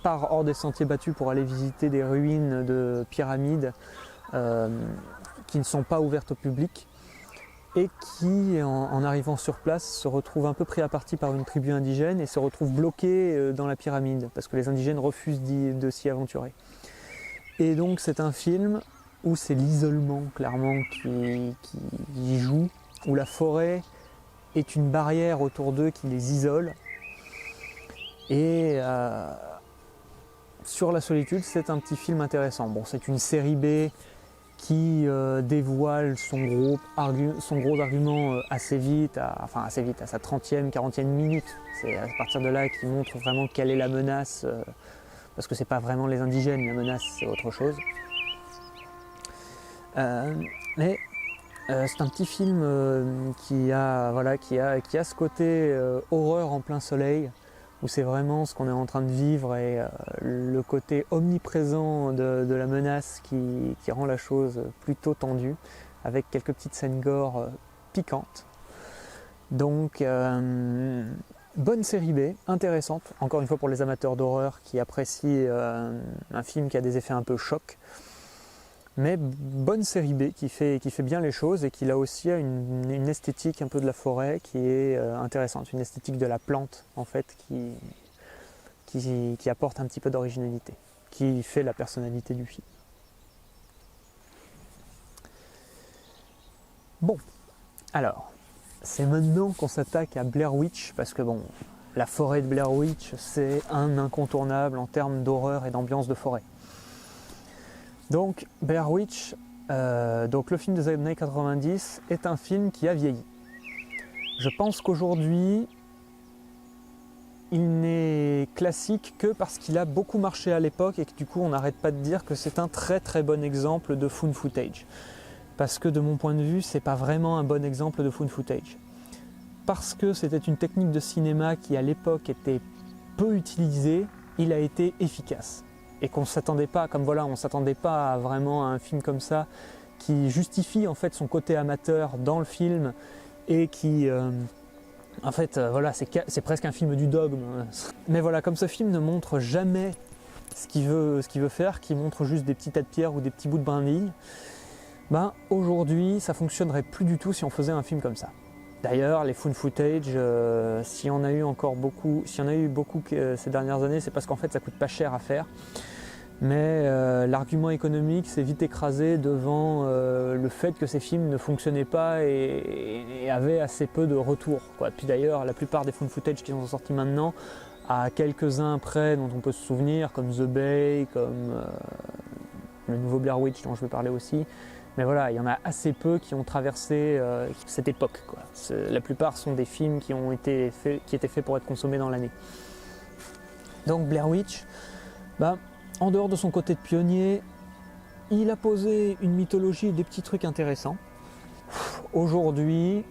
hors des sentiers battus pour aller visiter des ruines de pyramides qui ne sont pas ouvertes au public et qui, en arrivant sur place, se retrouvent un peu pris à partie par une tribu indigène et se retrouvent bloqués dans la pyramide parce que les indigènes refusent de s'y aventurer. Et donc c'est un film où c'est l'isolement clairement qui joue, où la forêt est une barrière autour d'eux qui les isole. Et sur la solitude, c'est un petit film intéressant. Bon, c'est une série B qui dévoile son gros argument assez vite, à sa 30e, 40e minute. C'est à partir de là qu'il montre vraiment quelle est la menace, parce que c'est pas vraiment les indigènes, la menace c'est autre chose. Mais c'est un petit film qui a ce côté horreur en plein soleil, où c'est vraiment ce qu'on est en train de vivre et le côté omniprésent de la menace qui rend la chose plutôt tendue, avec quelques petites scènes gore piquantes. Donc bonne série B, intéressante, encore une fois pour les amateurs d'horreur qui apprécient un film qui a des effets un peu choc. Mais bonne série B qui fait bien les choses et qui là aussi a une esthétique un peu de la forêt qui est intéressante, une esthétique de la plante en fait qui apporte un petit peu d'originalité, qui fait la personnalité du film. Bon, alors, c'est maintenant qu'on s'attaque à Blair Witch, parce que bon, la forêt de Blair Witch c'est un incontournable en termes d'horreur et d'ambiance de forêt. Donc Blair Witch, donc le film des années 90 est un film qui a vieilli. Je pense qu'aujourd'hui, il n'est classique que parce qu'il a beaucoup marché à l'époque et que du coup on n'arrête pas de dire que c'est un très très bon exemple de found footage. Parce que de mon point de vue, c'est pas vraiment un bon exemple de found footage. Parce que c'était une technique de cinéma qui à l'époque était peu utilisée, il a été efficace. Et qu'on s'attendait pas, on s'attendait pas à vraiment à un film comme ça qui justifie en fait son côté amateur dans le film et qui c'est presque un film du dogme. Mais voilà, comme ce film ne montre jamais ce qu'il veut faire, qui montre juste des petits tas de pierres ou des petits bouts de brindilles, aujourd'hui ça fonctionnerait plus du tout si on faisait un film comme ça. D'ailleurs, les found footage, s'il y en a eu beaucoup ces dernières années, c'est parce qu'en fait ça coûte pas cher à faire. Mais l'argument économique s'est vite écrasé devant le fait que ces films ne fonctionnaient pas et avaient assez peu de retours, quoi. Puis d'ailleurs, la plupart des found footage qui sont sortis maintenant, à quelques-uns près dont on peut se souvenir, comme The Bay, comme le nouveau Blair Witch dont je vais parler aussi, mais voilà, il y en a assez peu qui ont traversé cette époque, quoi. La plupart sont des films qui étaient faits pour être consommés dans l'année. Donc Blair Witch, en dehors de son côté de pionnier, il a posé une mythologie et des petits trucs intéressants. Aujourd'hui,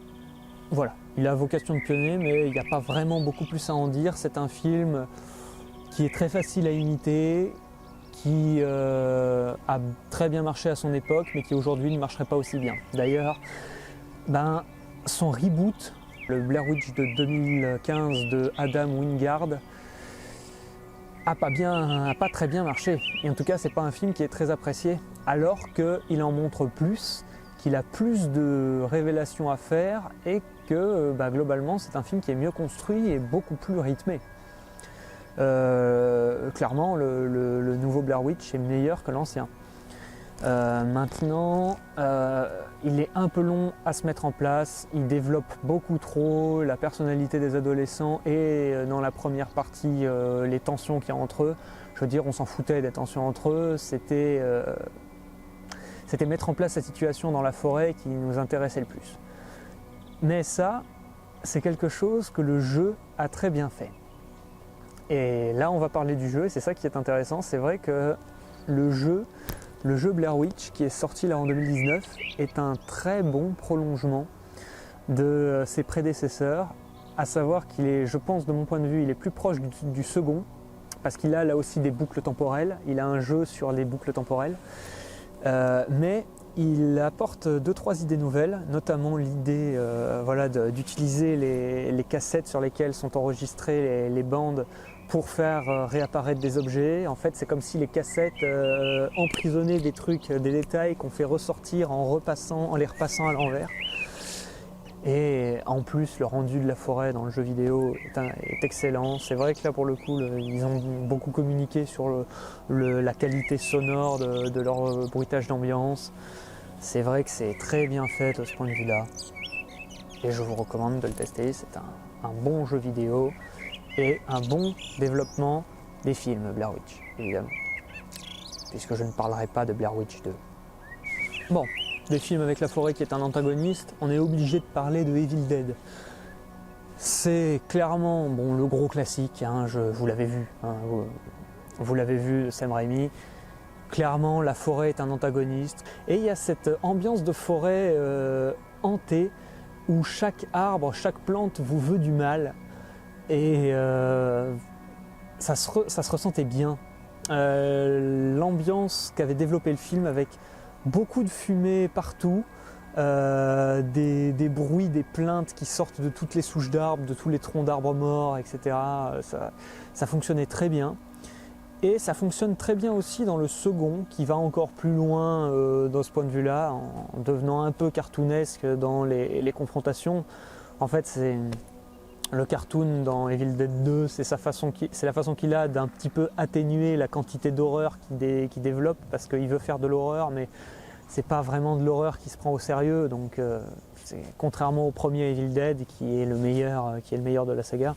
voilà, il a vocation de pionnier, mais il n'y a pas vraiment beaucoup plus à en dire. C'est un film qui est très facile à imiter, qui a très bien marché à son époque, mais qui aujourd'hui ne marcherait pas aussi bien. D'ailleurs, son reboot, le Blair Witch de 2015 de Adam Wingard, a pas très bien marché. Et en tout cas, c'est pas un film qui est très apprécié, alors qu'il en montre plus, qu'il a plus de révélations à faire et que globalement, c'est un film qui est mieux construit et beaucoup plus rythmé. Clairement, le nouveau Blair Witch est meilleur que l'ancien. Maintenant, il est un peu long à se mettre en place, il développe beaucoup trop la personnalité des adolescents et dans la première partie, les tensions qu'il y a entre eux. Je veux dire, on s'en foutait des tensions entre eux, c'était C'était mettre en place la situation dans la forêt qui nous intéressait le plus. Mais ça, c'est quelque chose que le jeu a très bien fait. Et là, on va parler du jeu, et c'est ça qui est intéressant. C'est vrai que le jeu Blair Witch, qui est sorti là en 2019, est un très bon prolongement de ses prédécesseurs, à savoir qu'il est, je pense de mon point de vue, il est plus proche du second, parce qu'il a là aussi des boucles temporelles, il a un jeu sur les boucles temporelles, mais il apporte 2-3 idées nouvelles, notamment l'idée d'utiliser les cassettes sur lesquelles sont enregistrées les bandes pour faire réapparaître des objets. En fait, c'est comme si les cassettes emprisonnaient des trucs, des détails qu'on fait ressortir en les repassant à l'envers. Et en plus, le rendu de la forêt dans le jeu vidéo est excellent. C'est vrai que là, pour le coup, ils ont beaucoup communiqué sur la qualité sonore de leur bruitage d'ambiance. C'est vrai que c'est très bien fait de ce point de vue-là. Et je vous recommande de le tester. C'est un bon jeu vidéo et un bon développement des films Blair Witch, évidemment. Puisque je ne parlerai pas de Blair Witch 2. Bon. Des films avec la forêt qui est un antagoniste, on est obligé de parler de Evil Dead. C'est clairement le gros classique, vous l'avez vu, vous l'avez vu, Sam Raimi. Clairement, la forêt est un antagoniste. Et il y a cette ambiance de forêt hantée où chaque arbre, chaque plante vous veut du mal. Et ça se ressentait bien. L'ambiance qu'avait développé le film avec beaucoup de fumée partout, des bruits, des plaintes qui sortent de toutes les souches d'arbres, de tous les troncs d'arbres morts, etc. Ça fonctionnait très bien. Et ça fonctionne très bien aussi dans le second, qui va encore plus loin dans ce point de vue-là, en devenant un peu cartoonesque dans les confrontations. En fait, c'est le cartoon dans Evil Dead 2, c'est la façon qu'il a d'un petit peu atténuer la quantité d'horreur qu'il développe, parce qu'il veut faire de l'horreur, mais c'est pas vraiment de l'horreur qui se prend au sérieux. Donc, contrairement au premier Evil Dead, qui est le meilleur de la saga,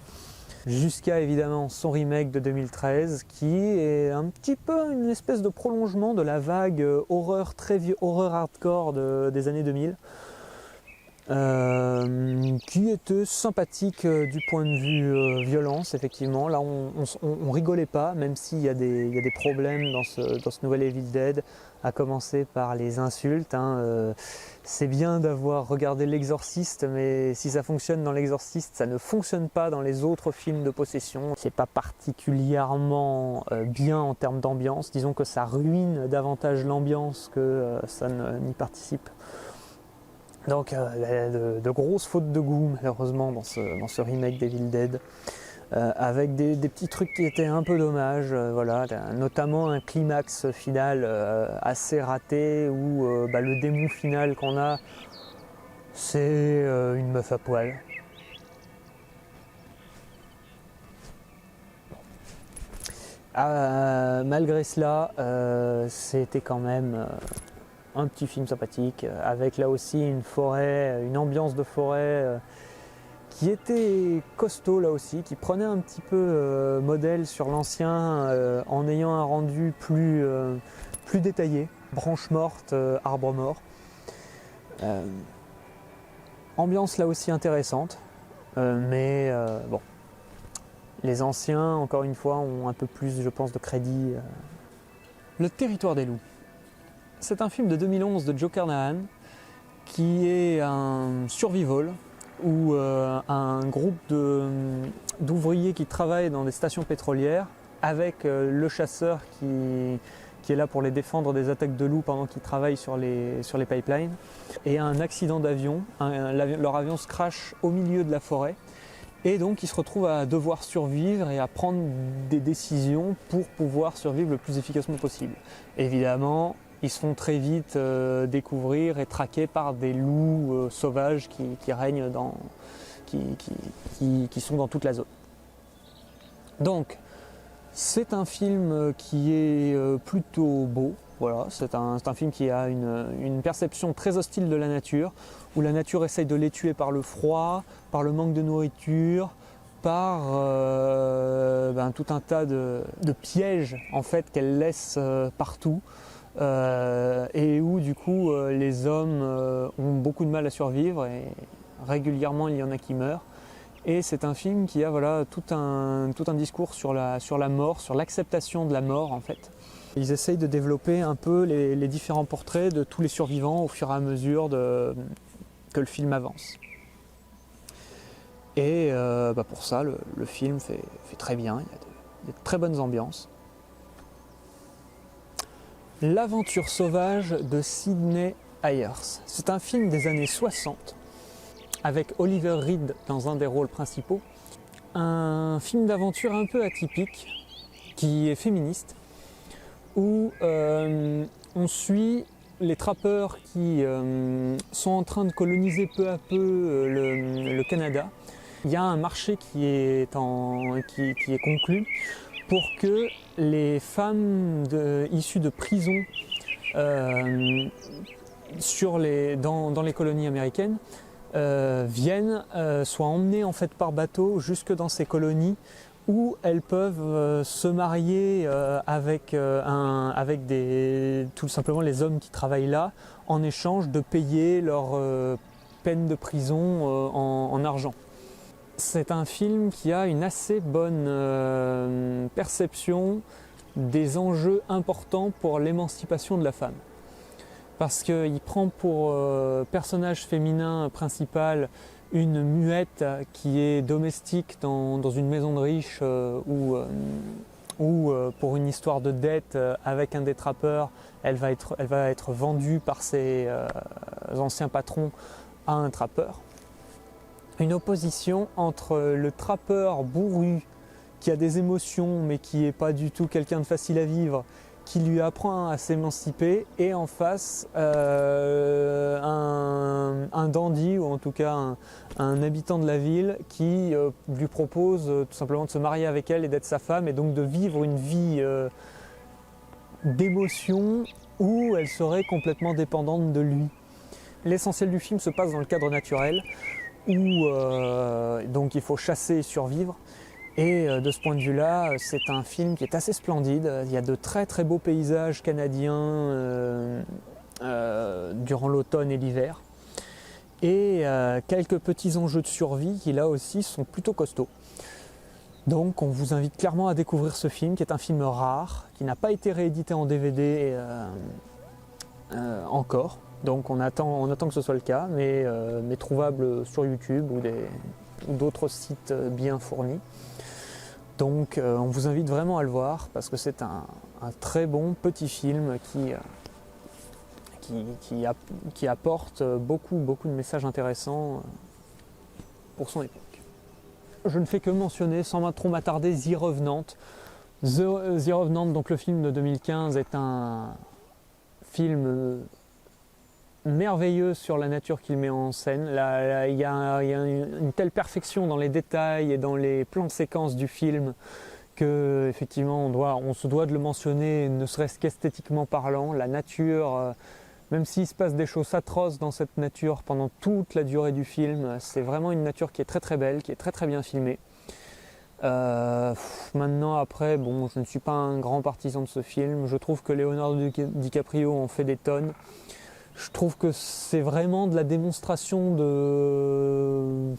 jusqu'à évidemment son remake de 2013, qui est un petit peu une espèce de prolongement de la vague horreur hardcore des années 2000. Qui était sympathique du point de vue violence, effectivement. Là, on rigolait pas, même s'il y a des problèmes dans ce nouvel Evil Dead, à commencer par les insultes. C'est bien d'avoir regardé L'Exorciste, mais si ça fonctionne dans L'Exorciste, ça ne fonctionne pas dans les autres films de possession. C'est pas particulièrement bien en termes d'ambiance. Disons que ça ruine davantage l'ambiance que ça n'y participe. Donc de grosses fautes de goût malheureusement dans ce remake d'Evil Dead, avec des petits trucs qui étaient un peu dommages, notamment un climax final assez raté où le démon final qu'on a, c'est une meuf à poil. Malgré cela, c'était quand même un petit film sympathique, avec là aussi une forêt, une ambiance de forêt qui était costaud là aussi, qui prenait un petit peu modèle sur l'ancien en ayant un rendu plus détaillé, branches mortes, arbres morts. Ambiance là aussi intéressante, mais bon, les anciens encore une fois ont un peu plus, je pense, de crédit. Le Territoire des loups. C'est un film de 2011 de Joe Carnahan qui est un survival où un groupe d'ouvriers qui travaillent dans des stations pétrolières avec le chasseur qui est là pour les défendre des attaques de loups pendant qu'ils travaillent sur les pipelines, et un accident d'avion, leur avion se crache au milieu de la forêt. Et donc ils se retrouvent à devoir survivre et à prendre des décisions pour pouvoir survivre le plus efficacement possible. Évidemment, ils se font très vite découvrir et traquer par des loups sauvages qui règnent qui sont dans toute la zone. Donc, c'est un film qui est plutôt beau. Voilà, c'est un film qui a une perception très hostile de la nature, où la nature essaye de les tuer par le froid, par le manque de nourriture, par tout un tas de pièges en fait qu'elle laisse partout. et où du coup les hommes ont beaucoup de mal à survivre et régulièrement il y en a qui meurent. Et c'est un film qui a voilà, tout un discours sur la mort, sur l'acceptation de la mort en fait. Ils essayent de développer un peu les différents portraits de tous les survivants au fur et à mesure que le film avance. Et pour ça, le film fait très bien, il y a de très bonnes ambiances. L'aventure sauvage de Sidney Ayers. C'est un film des années 60 avec Oliver Reed dans un des rôles principaux. Un film d'aventure un peu atypique qui est féministe où on suit les trappeurs qui sont en train de coloniser peu à peu le Canada. Il y a un marché qui est conclu pour que les femmes issues de prison dans les colonies américaines soient emmenées en fait par bateau jusque dans ces colonies où elles peuvent se marier avec tout simplement les hommes qui travaillent là en échange de payer leur peine de prison en argent. C'est un film qui a une assez bonne perception des enjeux importants pour l'émancipation de la femme. Parce qu'il prend pour personnage féminin principal une muette qui est domestique dans une maison de riche où pour une histoire de dette avec un des trappeurs, elle va être vendue par ses anciens patrons à un trappeur. Une opposition entre le trappeur bourru qui a des émotions mais qui n'est pas du tout quelqu'un de facile à vivre, qui lui apprend à s'émanciper, et en face un dandy ou en tout cas un habitant de la ville qui lui propose tout simplement de se marier avec elle et d'être sa femme et donc de vivre une vie d'émotion où elle serait complètement dépendante de lui. L'essentiel du film se passe dans le cadre naturel où donc il faut chasser et survivre. Et de ce point de vue-là, c'est un film qui est assez splendide. Il y a de très très beaux paysages canadiens durant l'automne et l'hiver. Et quelques petits enjeux de survie qui là aussi sont plutôt costauds. Donc on vous invite clairement à découvrir ce film qui est un film rare, qui n'a pas été réédité en DVD encore. Donc on attend que ce soit le cas, mais trouvable sur YouTube ou d'autres sites bien fournis. Donc on vous invite vraiment à le voir parce que c'est un très bon petit film qui apporte beaucoup de messages intéressants pour son époque. Je ne fais que mentionner, sans trop m'attarder, The Revenant. The Revenant, donc le film de 2015, est un film merveilleux sur la nature qu'il met en scène. Il y a une telle perfection dans les détails et dans les plans séquences du film que effectivement on se doit de le mentionner, ne serait-ce qu'esthétiquement parlant. La nature, même s'il se passe des choses atroces dans cette nature pendant toute la durée du film, c'est vraiment une nature qui est très très belle, qui est très très bien filmée. Maintenant après, je ne suis pas un grand partisan de ce film. Je trouve que Leonardo DiCaprio en fait des tonnes. Je trouve que c'est vraiment de la démonstration de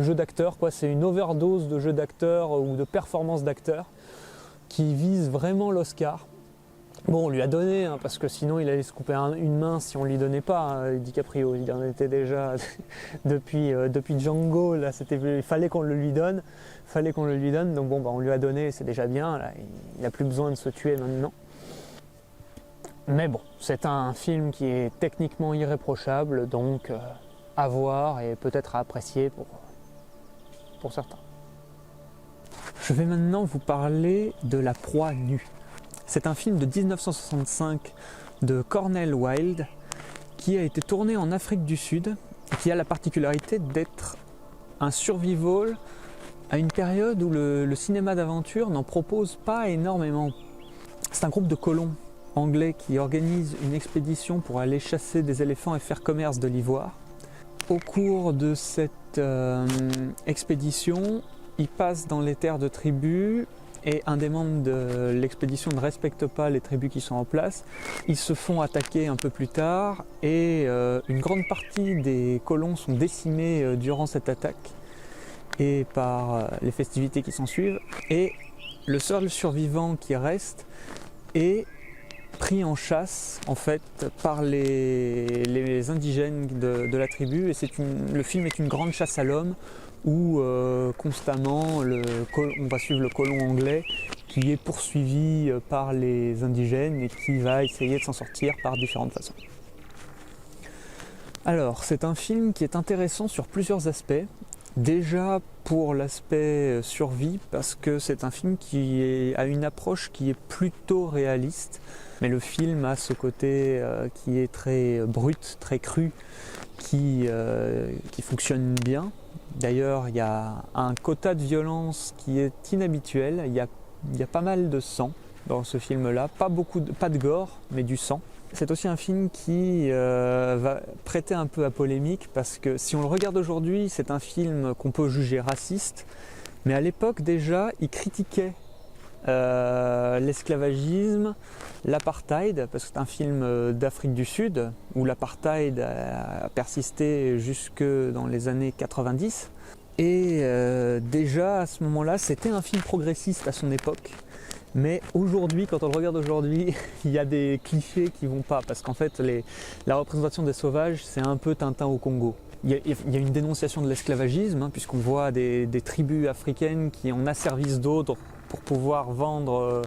jeu d'acteur, quoi. C'est une overdose de jeu d'acteur ou de performance d'acteur qui vise vraiment l'Oscar. Bon, on lui a donné, parce que sinon il allait se couper une main si on ne lui donnait pas, DiCaprio. Il en était déjà depuis Django, là, il fallait qu'on le lui donne. Donc on lui a donné, c'est déjà bien. Là, il n'a plus besoin de se tuer maintenant. Mais bon, c'est un film qui est techniquement irréprochable, donc à voir et peut-être à apprécier pour certains. Je vais maintenant vous parler de La proie nue. C'est un film de 1965 de Cornel Wilde qui a été tourné en Afrique du Sud et qui a la particularité d'être un survival à une période où le cinéma d'aventure n'en propose pas énormément. C'est un groupe de colons anglais qui organise une expédition pour aller chasser des éléphants et faire commerce de l'ivoire. Au cours de cette expédition, ils passent dans les terres de tribus et un des membres de l'expédition ne respecte pas les tribus qui sont en place. Ils se font attaquer un peu plus tard et une grande partie des colons sont décimés durant cette attaque et par les festivités qui s'en suivent. Et le seul survivant qui reste est pris en chasse en fait par les indigènes de la tribu, et le film est une grande chasse à l'homme où constamment on va suivre le colon anglais qui est poursuivi par les indigènes et qui va essayer de s'en sortir par différentes façons. Alors c'est un film qui est intéressant sur plusieurs aspects. Déjà pour l'aspect survie, parce que c'est un film qui a une approche qui est plutôt réaliste, mais le film a ce côté qui est très brut, très cru, qui fonctionne bien. D'ailleurs, il y a un quota de violence qui est inhabituel, il y a pas mal de sang dans ce film-là, pas de gore, mais du sang. C'est aussi un film qui va prêter un peu à polémique, parce que si on le regarde aujourd'hui, c'est un film qu'on peut juger raciste, mais à l'époque déjà, il critiquait l'esclavagisme, l'apartheid, parce que c'est un film d'Afrique du Sud, où l'apartheid a persisté jusque dans les années 90. Et déjà à ce moment-là, c'était un film progressiste à son époque. Mais aujourd'hui, quand on le regarde aujourd'hui, il y a des clichés qui vont pas, parce qu'en fait, la représentation des sauvages, c'est un peu Tintin au Congo. Il y a une dénonciation de l'esclavagisme, puisqu'on voit des tribus africaines qui en asservissent d'autres pour pouvoir vendre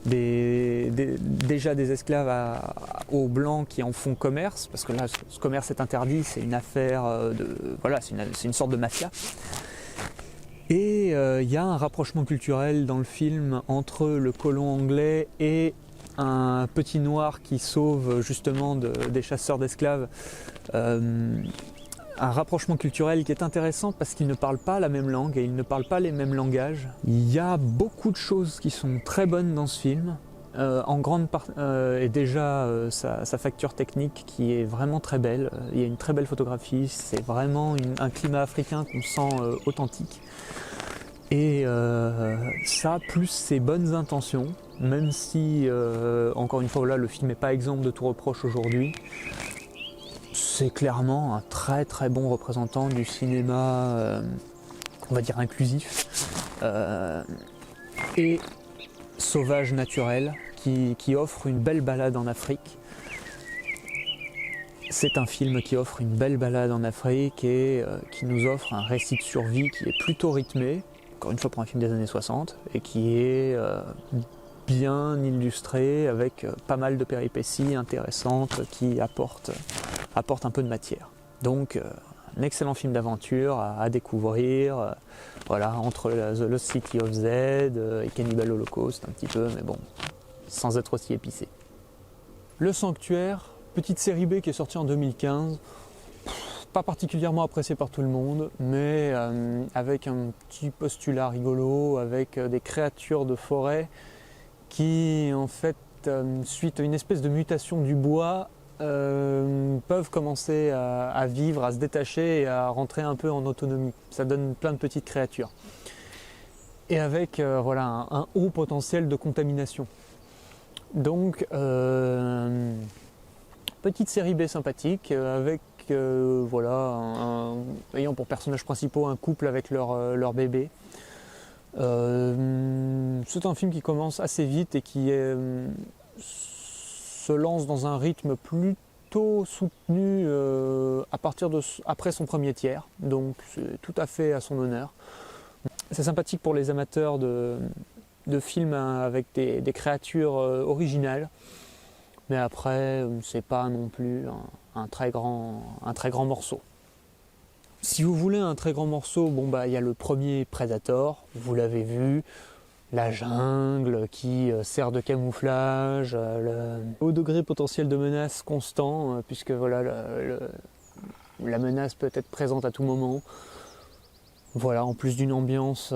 déjà des esclaves aux blancs qui en font commerce, parce que là, ce commerce est interdit, c'est une affaire c'est une sorte de mafia. Et il y a un rapprochement culturel dans le film entre le colon anglais et un petit noir qui sauve justement des chasseurs d'esclaves. Un rapprochement culturel qui est intéressant parce qu'ils ne parlent pas la même langue et ils ne parlent pas les mêmes langages. Il y a beaucoup de choses qui sont très bonnes dans ce film. En grande partie, et déjà sa facture technique qui est vraiment très belle. Il y a une très belle photographie, c'est vraiment un climat africain qu'on sent authentique. Et ça, plus ses bonnes intentions, même si, encore une fois, là, le film n'est pas exempt de tout reproche aujourd'hui, c'est clairement un très très bon représentant du cinéma, on va dire inclusif, et sauvage naturel, qui offre une belle balade en Afrique. C'est un film qui offre une belle balade en Afrique et qui nous offre un récit de survie qui est plutôt rythmé, encore une fois pour un film des années 60, et qui est bien illustré avec pas mal de péripéties intéressantes qui apportent un peu de matière. Donc un excellent film d'aventure à découvrir, entre The Lost City of Z et Cannibal Holocaust un petit peu, mais bon, sans être aussi épicé. Le Sanctuaire, petite série B qui est sortie en 2015, pas particulièrement appréciée par tout le monde, mais avec un petit postulat rigolo, avec des créatures de forêt qui, en fait, suite à une espèce de mutation du bois, peuvent commencer à vivre, à se détacher et à rentrer un peu en autonomie. Ça donne plein de petites créatures. Et avec un haut potentiel de contamination. Donc, petite série B sympathique, avec ayant pour personnages principaux un couple avec leur bébé. C'est un film qui commence assez vite et qui se lance dans un rythme plutôt soutenu après son premier tiers, donc c'est tout à fait à son honneur. C'est sympathique pour les amateurs de films avec des créatures originales, mais après c'est pas non plus un très grand morceau. Si vous voulez un très grand morceau, il y a le premier Predator, vous l'avez vu, la jungle qui sert de camouflage, le haut degré potentiel de menace constant, puisque la menace peut être présente à tout moment. Voilà, en plus d'une ambiance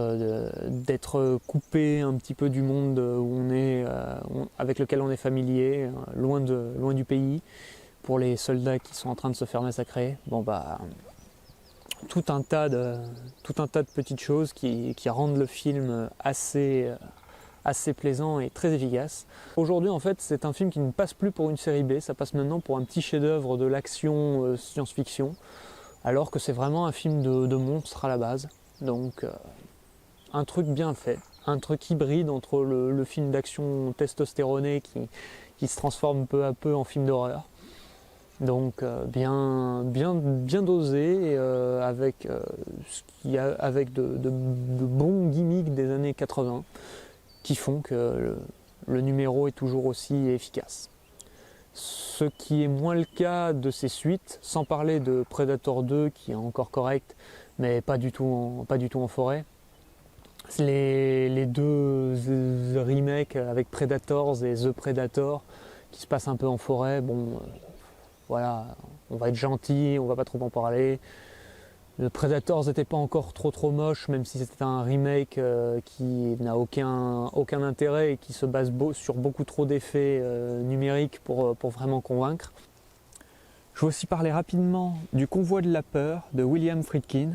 d'être coupé un petit peu du monde où on est, avec lequel on est familier, loin du pays, pour les soldats qui sont en train de se faire massacrer. Tout un tas de petites choses qui rendent le film assez assez plaisant et très efficace. Aujourd'hui en fait c'est un film qui ne passe plus pour une série B, ça passe maintenant pour un petit chef-d'œuvre de l'action science-fiction, alors que c'est vraiment un film de monstre à la base. Donc un truc bien fait, un truc hybride entre le film d'action testostéroné qui se transforme peu à peu en film d'horreur. Donc bien dosé, avec de bons gimmicks des années 80 qui font que le numéro est toujours aussi efficace. Ce qui est moins le cas de ses suites, sans parler de Predator 2 qui est encore correct, mais pas du tout en forêt. Les deux remakes avec Predators et The Predator qui se passent un peu en forêt, bon... Voilà, on va être gentil, on va pas trop en parler. Le Predators n'était pas encore trop moche, même si c'était un remake qui n'a aucun intérêt et qui se base sur beaucoup trop d'effets numériques pour vraiment convaincre. Je vais aussi parler rapidement du Convoi de la peur de William Friedkin.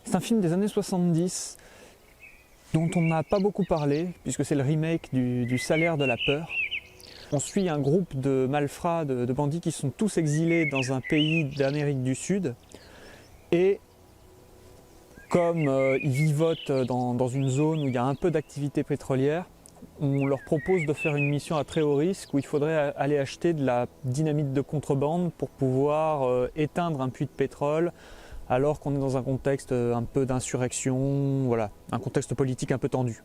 C'est un film des années 70 dont on n'a pas beaucoup parlé, puisque c'est le remake du Salaire de la peur. On suit un groupe de malfrats, de bandits qui sont tous exilés dans un pays d'Amérique du Sud. Et comme ils vivotent dans une zone où il y a un peu d'activité pétrolière, on leur propose de faire une mission à très haut risque où il faudrait aller acheter de la dynamite de contrebande pour pouvoir éteindre un puits de pétrole alors qu'on est dans un contexte un peu d'insurrection, voilà, un contexte politique un peu tendu.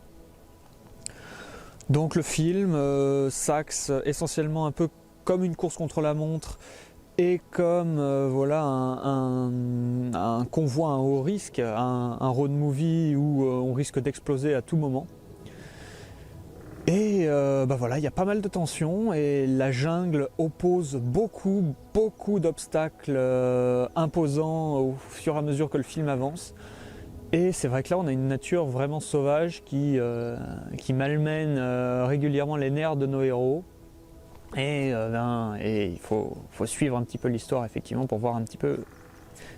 Donc le film s'axe essentiellement un peu comme une course contre la montre et comme voilà, un convoi à haut risque, un road movie où on risque d'exploser à tout moment. Et voilà, il y a pas mal de tensions et la jungle oppose beaucoup d'obstacles imposants au fur et à mesure que le film avance. Et c'est vrai que là on a une nature vraiment sauvage qui malmène régulièrement les nerfs de nos héros. Et il faut suivre un petit peu l'histoire effectivement pour voir un petit peu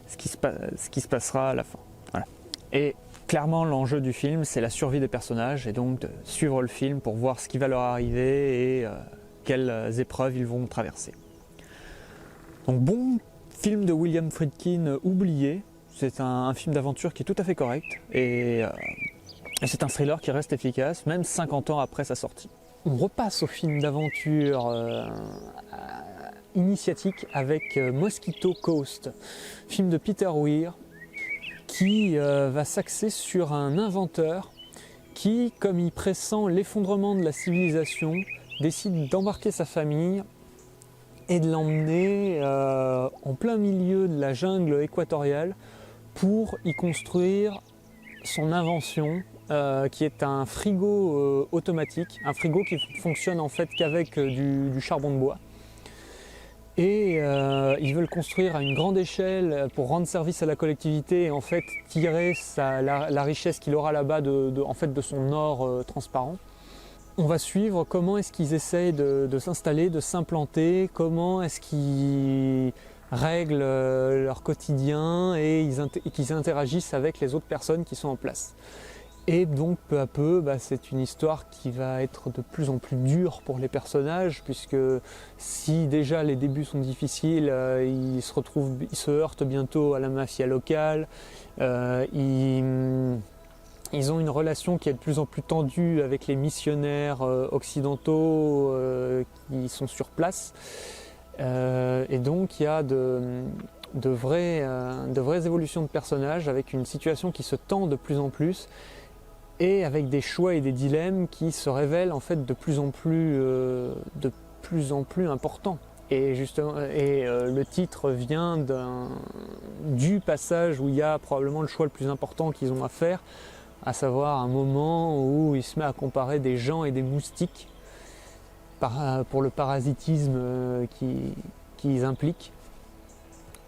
ce qui se passera à la fin. Voilà. Et clairement l'enjeu du film c'est la survie des personnages et donc de suivre le film pour voir ce qui va leur arriver et quelles épreuves ils vont traverser. Donc bon film de William Friedkin oublié. C'est un film d'aventure qui est tout à fait correct et c'est un thriller qui reste efficace même 50 ans après sa sortie. On repasse au film d'aventure initiatique avec Mosquito Coast, film de Peter Weir qui va s'axer sur un inventeur qui, comme il pressent l'effondrement de la civilisation, décide d'embarquer sa famille et de l'emmener en plein milieu de la jungle équatoriale pour y construire son invention qui est un frigo automatique, un frigo qui fonctionne en fait qu'avec du charbon de bois. Et ils veulent construire à une grande échelle pour rendre service à la collectivité et en fait tirer la richesse qu'il aura là-bas en fait de son or transparent. On va suivre comment est-ce qu'ils essayent de s'installer, de s'implanter, comment est-ce qu'ils règlent leur quotidien et qu'ils interagissent avec les autres personnes qui sont en place. Et donc peu à peu, c'est une histoire qui va être de plus en plus dure pour les personnages, puisque si déjà les débuts sont difficiles, ils se heurtent bientôt à la mafia locale, ils ont une relation qui est de plus en plus tendue avec les missionnaires occidentaux qui sont sur place. Et donc il y a de vraies évolutions de personnages avec une situation qui se tend de plus en plus et avec des choix et des dilemmes qui se révèlent en fait de plus en plus importants. Et justement, le titre vient du passage où il y a probablement le choix le plus important qu'ils ont à faire, à savoir un moment où il se met à comparer des gens et des moustiques pour le parasitisme qu'ils impliquent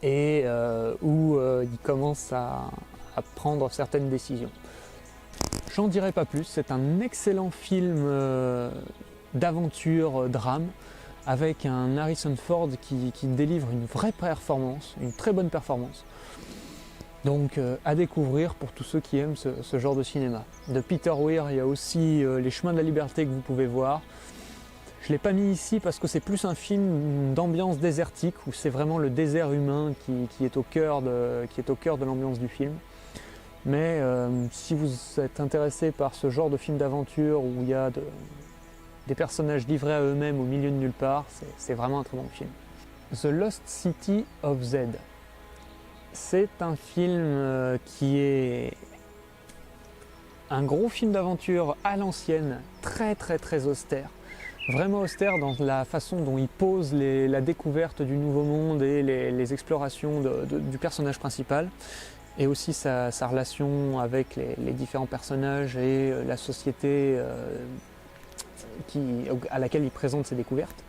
et où il commence à prendre certaines décisions. J'en dirai pas plus, c'est un excellent film d'aventure, drame, avec un Harrison Ford qui délivre une vraie performance, une très bonne performance. Donc à découvrir pour tous ceux qui aiment ce genre de cinéma. De Peter Weir, il y a aussi Les Chemins de la Liberté que vous pouvez voir. Je ne l'ai pas mis ici parce que c'est plus un film d'ambiance désertique, où c'est vraiment le désert humain qui est au cœur de l'ambiance du film. Mais si vous êtes intéressé par ce genre de film d'aventure où il y a des personnages livrés à eux-mêmes au milieu de nulle part, c'est vraiment un très bon film. The Lost City of Z. C'est un film qui est un gros film d'aventure à l'ancienne, très très très austère. Vraiment austère dans la façon dont il pose la découverte du nouveau monde et les explorations du personnage principal. Et aussi sa relation avec les différents personnages et la société à laquelle il présente ses découvertes.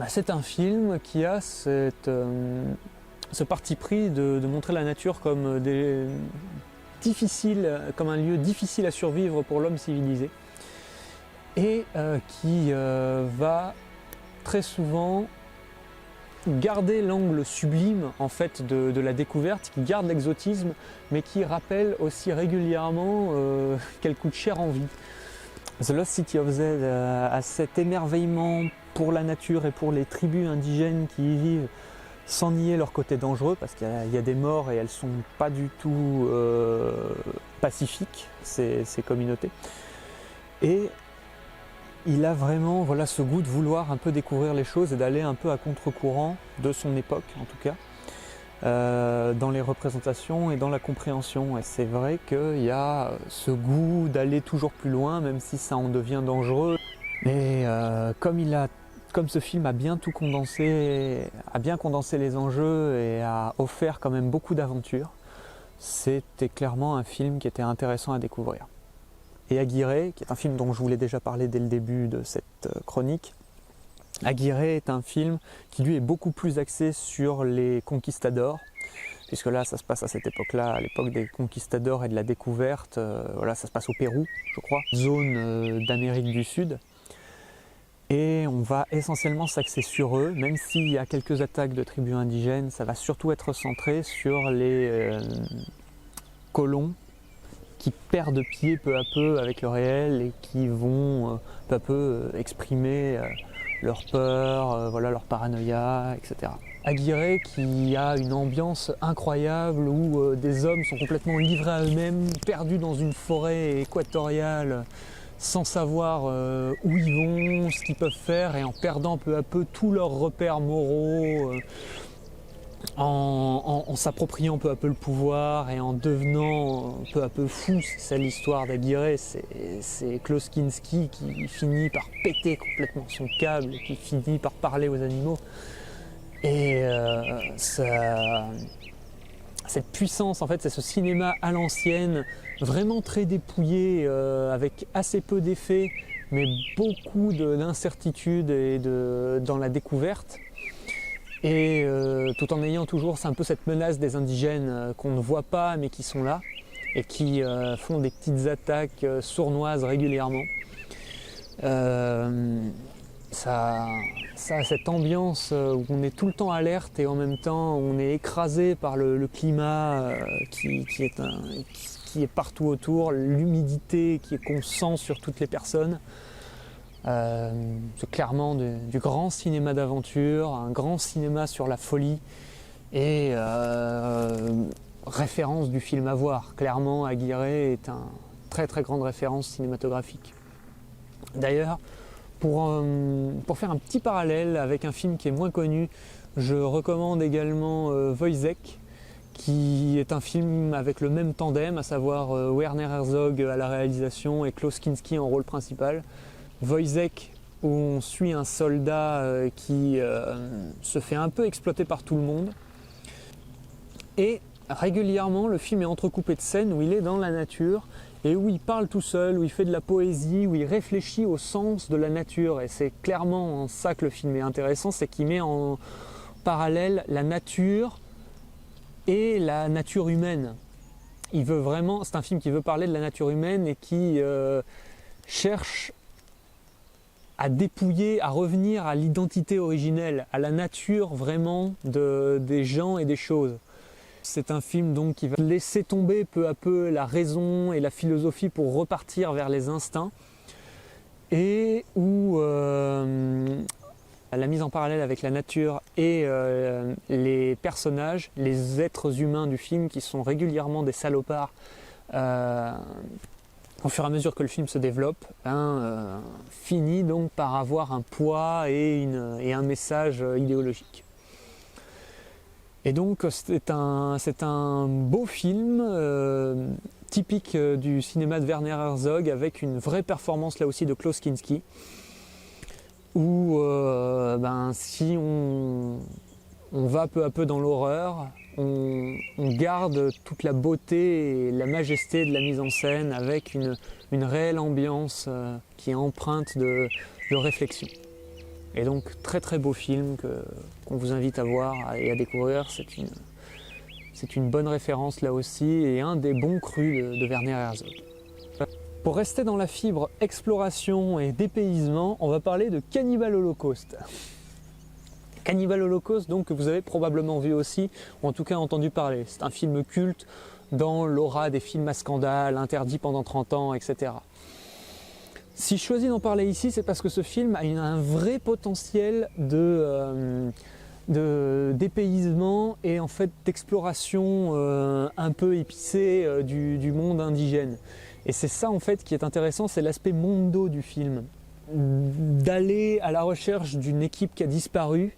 C'est un film qui a ce parti pris de montrer la nature comme un lieu difficile à survivre pour l'homme civilisé, et qui va très souvent garder l'angle sublime en fait de la découverte, qui garde l'exotisme, mais qui rappelle aussi régulièrement qu'elle coûte cher en vie. The Lost City of Z a cet émerveillement pour la nature et pour les tribus indigènes qui y vivent, sans nier leur côté dangereux, parce qu'il y a des morts et elles ne sont pas du tout pacifiques, ces communautés. Et il a vraiment ce goût de vouloir un peu découvrir les choses et d'aller un peu à contre-courant de son époque, en tout cas, dans les représentations et dans la compréhension. Et c'est vrai qu'il y a ce goût d'aller toujours plus loin, même si ça en devient dangereux. Mais comme ce film a bien tout condensé, a bien condensé les enjeux et a offert quand même beaucoup d'aventures, c'était clairement un film qui était intéressant à découvrir. Et Aguirre, qui est un film dont je vous l'ai déjà parlé dès le début de cette chronique, Aguirre est un film qui lui est beaucoup plus axé sur les conquistadors, puisque là ça se passe à cette époque-là, à l'époque des conquistadors et de la découverte, ça se passe au Pérou, je crois, zone d'Amérique du Sud. Et on va essentiellement s'axer sur eux, même s'il y a quelques attaques de tribus indigènes, ça va surtout être centré sur les colons qui perdent pied peu à peu avec le réel et qui vont peu à peu exprimer leur peur, leur paranoïa, etc. Aguirre qui a une ambiance incroyable où des hommes sont complètement livrés à eux-mêmes, perdus dans une forêt équatoriale, sans savoir où ils vont, ce qu'ils peuvent faire, et en perdant peu à peu tous leurs repères moraux, en s'appropriant peu à peu le pouvoir et en devenant peu à peu fou. C'est ça l'histoire d'Aguirre, c'est Klaus Kinski qui finit par péter complètement son câble, qui finit par parler aux animaux. Et cette puissance, en fait, c'est ce cinéma à l'ancienne, vraiment très dépouillé, avec assez peu d'effets, mais beaucoup d'incertitude et dans la découverte. Et tout en ayant toujours un peu cette menace des indigènes qu'on ne voit pas mais qui sont là et qui font des petites attaques sournoises régulièrement. Ça a cette ambiance où on est tout le temps alerte et en même temps on est écrasé par le climat qui est partout autour, l'humidité qu'on sent sur toutes les personnes. C'est clairement du grand cinéma d'aventure, un grand cinéma sur la folie et référence du film à voir. Clairement, Aguirre est une très très grande référence cinématographique. D'ailleurs, pour faire un petit parallèle avec un film qui est moins connu, je recommande également Wojciech, qui est un film avec le même tandem, à savoir Werner Herzog à la réalisation et Klaus Kinski en rôle principal. Wojciech, où on suit un soldat qui se fait un peu exploiter par tout le monde. Et régulièrement, le film est entrecoupé de scènes où il est dans la nature et où il parle tout seul, où il fait de la poésie, où il réfléchit au sens de la nature. Et c'est clairement en ça que le film est intéressant, c'est qu'il met en parallèle la nature et la nature humaine. C'est un film qui veut parler de la nature humaine et qui cherche à dépouiller, à revenir à l'identité originelle, à la nature vraiment des gens et des choses. C'est un film donc qui va laisser tomber peu à peu la raison et la philosophie pour repartir vers les instincts, et où la mise en parallèle avec la nature et les personnages, les êtres humains du film qui sont régulièrement des salopards, au fur et à mesure que le film se développe, finit donc par avoir un poids et un message idéologique. Et donc c'est un beau film typique du cinéma de Werner Herzog, avec une vraie performance là aussi de Klaus Kinski, où si on va peu à peu dans l'horreur, on garde toute la beauté et la majesté de la mise en scène, avec une réelle ambiance qui est empreinte de réflexion. Et donc très très beau film qu'on vous invite à voir et à découvrir. C'est une bonne référence là aussi, et un des bons crus de Werner Herzog. Pour rester dans la fibre exploration et dépaysement, on va parler de Cannibal Holocaust. Cannibal Holocaust, donc, que vous avez probablement vu aussi, ou en tout cas entendu parler. C'est un film culte dans l'aura des films à scandale, interdits pendant 30 ans, etc. Si je choisis d'en parler ici, c'est parce que ce film a un vrai potentiel de dépaysement et en fait d'exploration un peu épicée du monde indigène. Et c'est ça en fait qui est intéressant, c'est l'aspect mondo du film. D'aller à la recherche d'une équipe qui a disparu,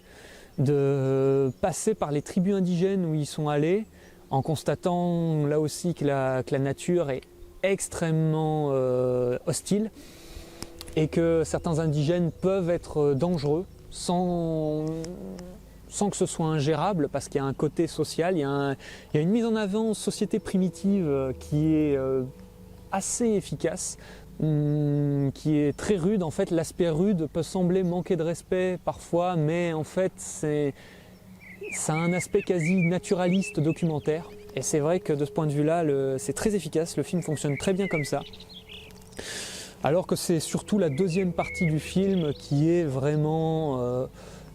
de passer par les tribus indigènes où ils sont allés, en constatant là aussi que la nature est extrêmement hostile, et que certains indigènes peuvent être dangereux sans que ce soit ingérable, parce qu'il y a un côté social, il y a une mise en avant société primitive qui est assez efficace, qui est très rude. En fait, l'aspect rude peut sembler manquer de respect parfois, mais en fait ça a un aspect quasi naturaliste documentaire, et c'est vrai que de ce point de vue-là, c'est très efficace, le film fonctionne très bien comme ça. Alors que c'est surtout la deuxième partie du film qui est vraiment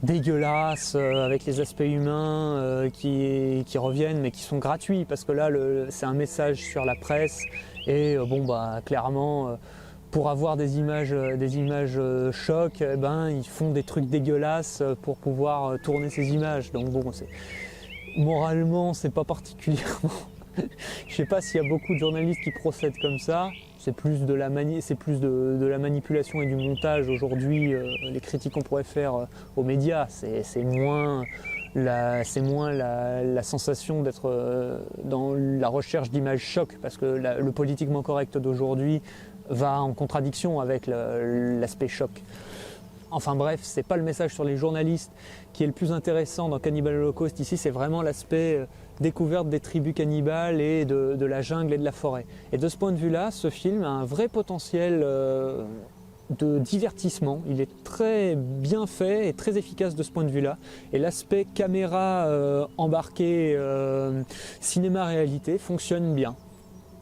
dégueulasse, avec les aspects humains qui reviennent, mais qui sont gratuits, parce que là c'est un message sur la presse, et clairement pour avoir des images chocs, ils font des trucs dégueulasses pour pouvoir tourner ces images. Donc bon, moralement c'est pas particulièrement je sais pas s'il y a beaucoup de journalistes qui procèdent comme ça. C'est plus de la manipulation et du montage aujourd'hui, les critiques qu'on pourrait faire aux médias. C'est moins la sensation d'être dans la recherche d'images chocs, parce que le politiquement correct d'aujourd'hui va en contradiction avec l'aspect choc. Enfin bref, c'est pas le message sur les journalistes qui est le plus intéressant dans Cannibal Holocaust. Ici, c'est vraiment l'aspect découverte des tribus cannibales et de la jungle et de la forêt. Et de ce point de vue-là, ce film a un vrai potentiel de divertissement. Il est très bien fait et très efficace de ce point de vue-là. Et l'aspect caméra embarquée, cinéma-réalité fonctionne bien.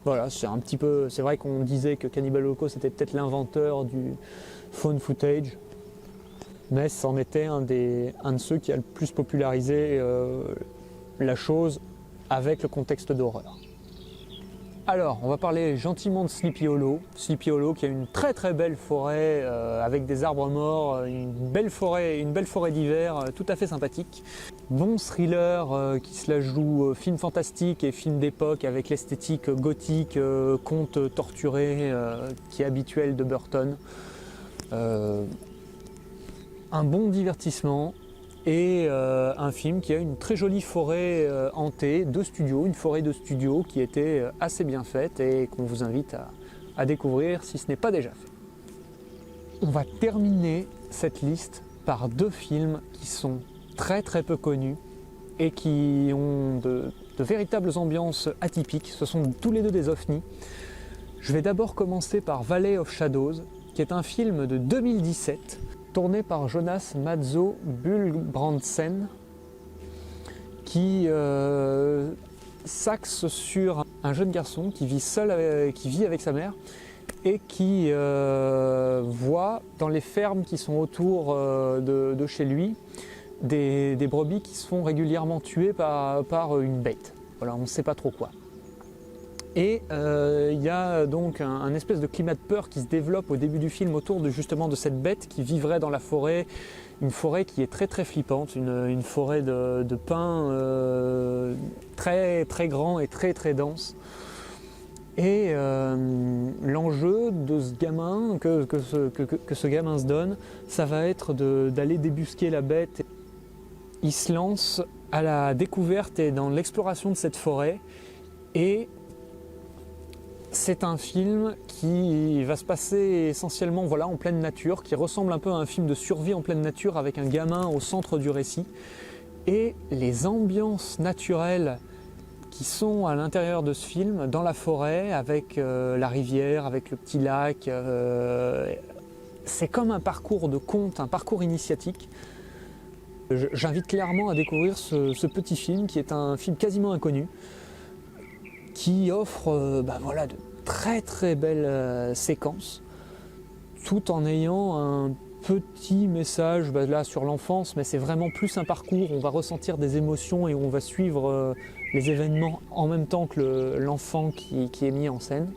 Voilà, c'est vrai qu'on disait que Cannibal Holocaust était peut-être l'inventeur du found footage, mais c'en était un de ceux qui a le plus popularisé la chose avec le contexte d'horreur. Alors, on va parler gentiment de Sleepy Hollow. Sleepy Hollow qui a une très très belle forêt avec des arbres morts, une belle forêt d'hiver tout à fait sympathique. Bon thriller qui se la joue film fantastique et film d'époque, avec l'esthétique gothique, conte torturé qui est habituel de Burton. Un bon divertissement et un film qui a une très jolie forêt hantée de studio, une forêt de studio qui était assez bien faite et qu'on vous invite à découvrir si ce n'est pas déjà fait. On va terminer cette liste par deux films qui sont très très peu connus et qui ont de véritables ambiances atypiques. Ce sont tous les deux des ovnis. Je vais d'abord commencer par Valley of Shadows, qui est un film de 2017 tourné par Jonas Mazo Bulbrandsen, qui s'axe sur un jeune garçon qui vit avec sa mère, et qui voit dans les fermes qui sont autour de chez lui des brebis qui se font régulièrement tuer par une bête. Voilà, on ne sait pas trop quoi. Et il y a donc un espèce de climat de peur qui se développe au début du film autour justement de cette bête qui vivrait dans la forêt, une forêt qui est très très flippante, une forêt de pins très très grand et très très dense. Et l'enjeu de ce gamin, que ce gamin se donne, ça va être d'aller débusquer la bête. Il se lance à la découverte et dans l'exploration de cette forêt, et c'est un film qui va se passer essentiellement en pleine nature, qui ressemble un peu à un film de survie en pleine nature avec un gamin au centre du récit. Et les ambiances naturelles qui sont à l'intérieur de ce film, dans la forêt, avec la rivière, avec le petit lac, c'est comme un parcours de conte, un parcours initiatique. J'invite clairement à découvrir ce petit film qui est un film quasiment inconnu, qui offre de très très belles séquences, tout en ayant un petit message là sur l'enfance, mais c'est vraiment plus un parcours. On va ressentir des émotions et on va suivre les événements en même temps que l'enfant qui est mis en scène.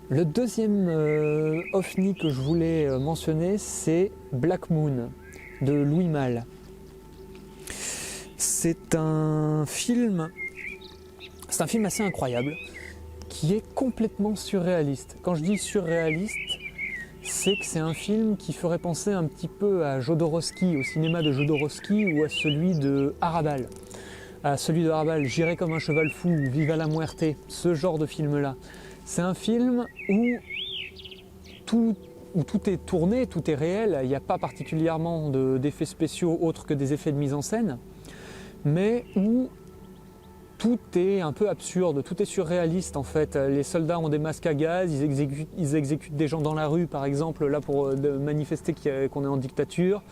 Le deuxième ovni que je voulais mentionner, c'est Black Moon de Louis Malle. C'est un film assez incroyable qui est complètement surréaliste. Quand je dis surréaliste, c'est que c'est un film qui ferait penser un petit peu à Jodorowsky, au cinéma de Jodorowsky, ou à celui de Arrabal. À celui de Arrabal, J'irai comme un cheval fou, ou Viva la muerte, ce genre de film-là. C'est un film où tout est tourné, tout est réel, il n'y a pas particulièrement d'effets spéciaux autres que des effets de mise en scène, mais où tout est un peu absurde, tout est surréaliste en fait. Les soldats ont des masques à gaz, ils exécutent des gens dans la rue par exemple, là pour manifester qu'on est en dictature.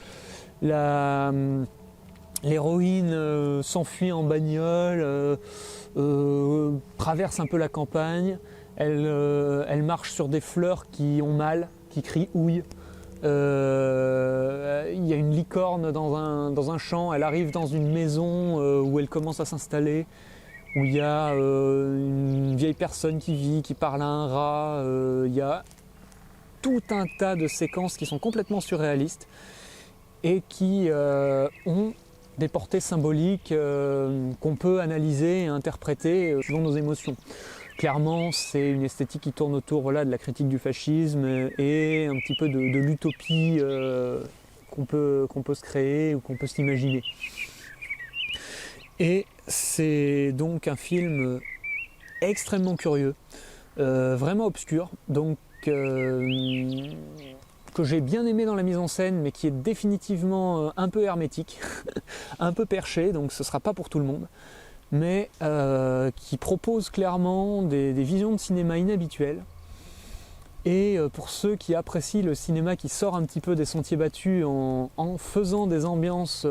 L'héroïne s'enfuit en bagnole, traverse un peu la campagne, elle marche sur des fleurs qui ont mal, qui crient houille. Il y a une licorne dans un champ, elle arrive dans une maison où elle commence à s'installer, où il y a une vieille personne qui vit, qui parle à un rat. Il y a tout un tas de séquences qui sont complètement surréalistes et qui ont des portées symboliques qu'on peut analyser et interpréter suivant nos émotions. Clairement, c'est une esthétique qui tourne autour de la critique du fascisme et un petit peu de l'utopie qu'on peut se créer ou qu'on peut s'imaginer. Et c'est donc un film extrêmement curieux, vraiment obscur, donc que j'ai bien aimé dans la mise en scène, mais qui est définitivement un peu hermétique, un peu perché, donc ce ne sera pas pour tout le monde, mais qui propose clairement des visions de cinéma inhabituelles. Et pour ceux qui apprécient le cinéma qui sort un petit peu des sentiers battus en faisant des ambiances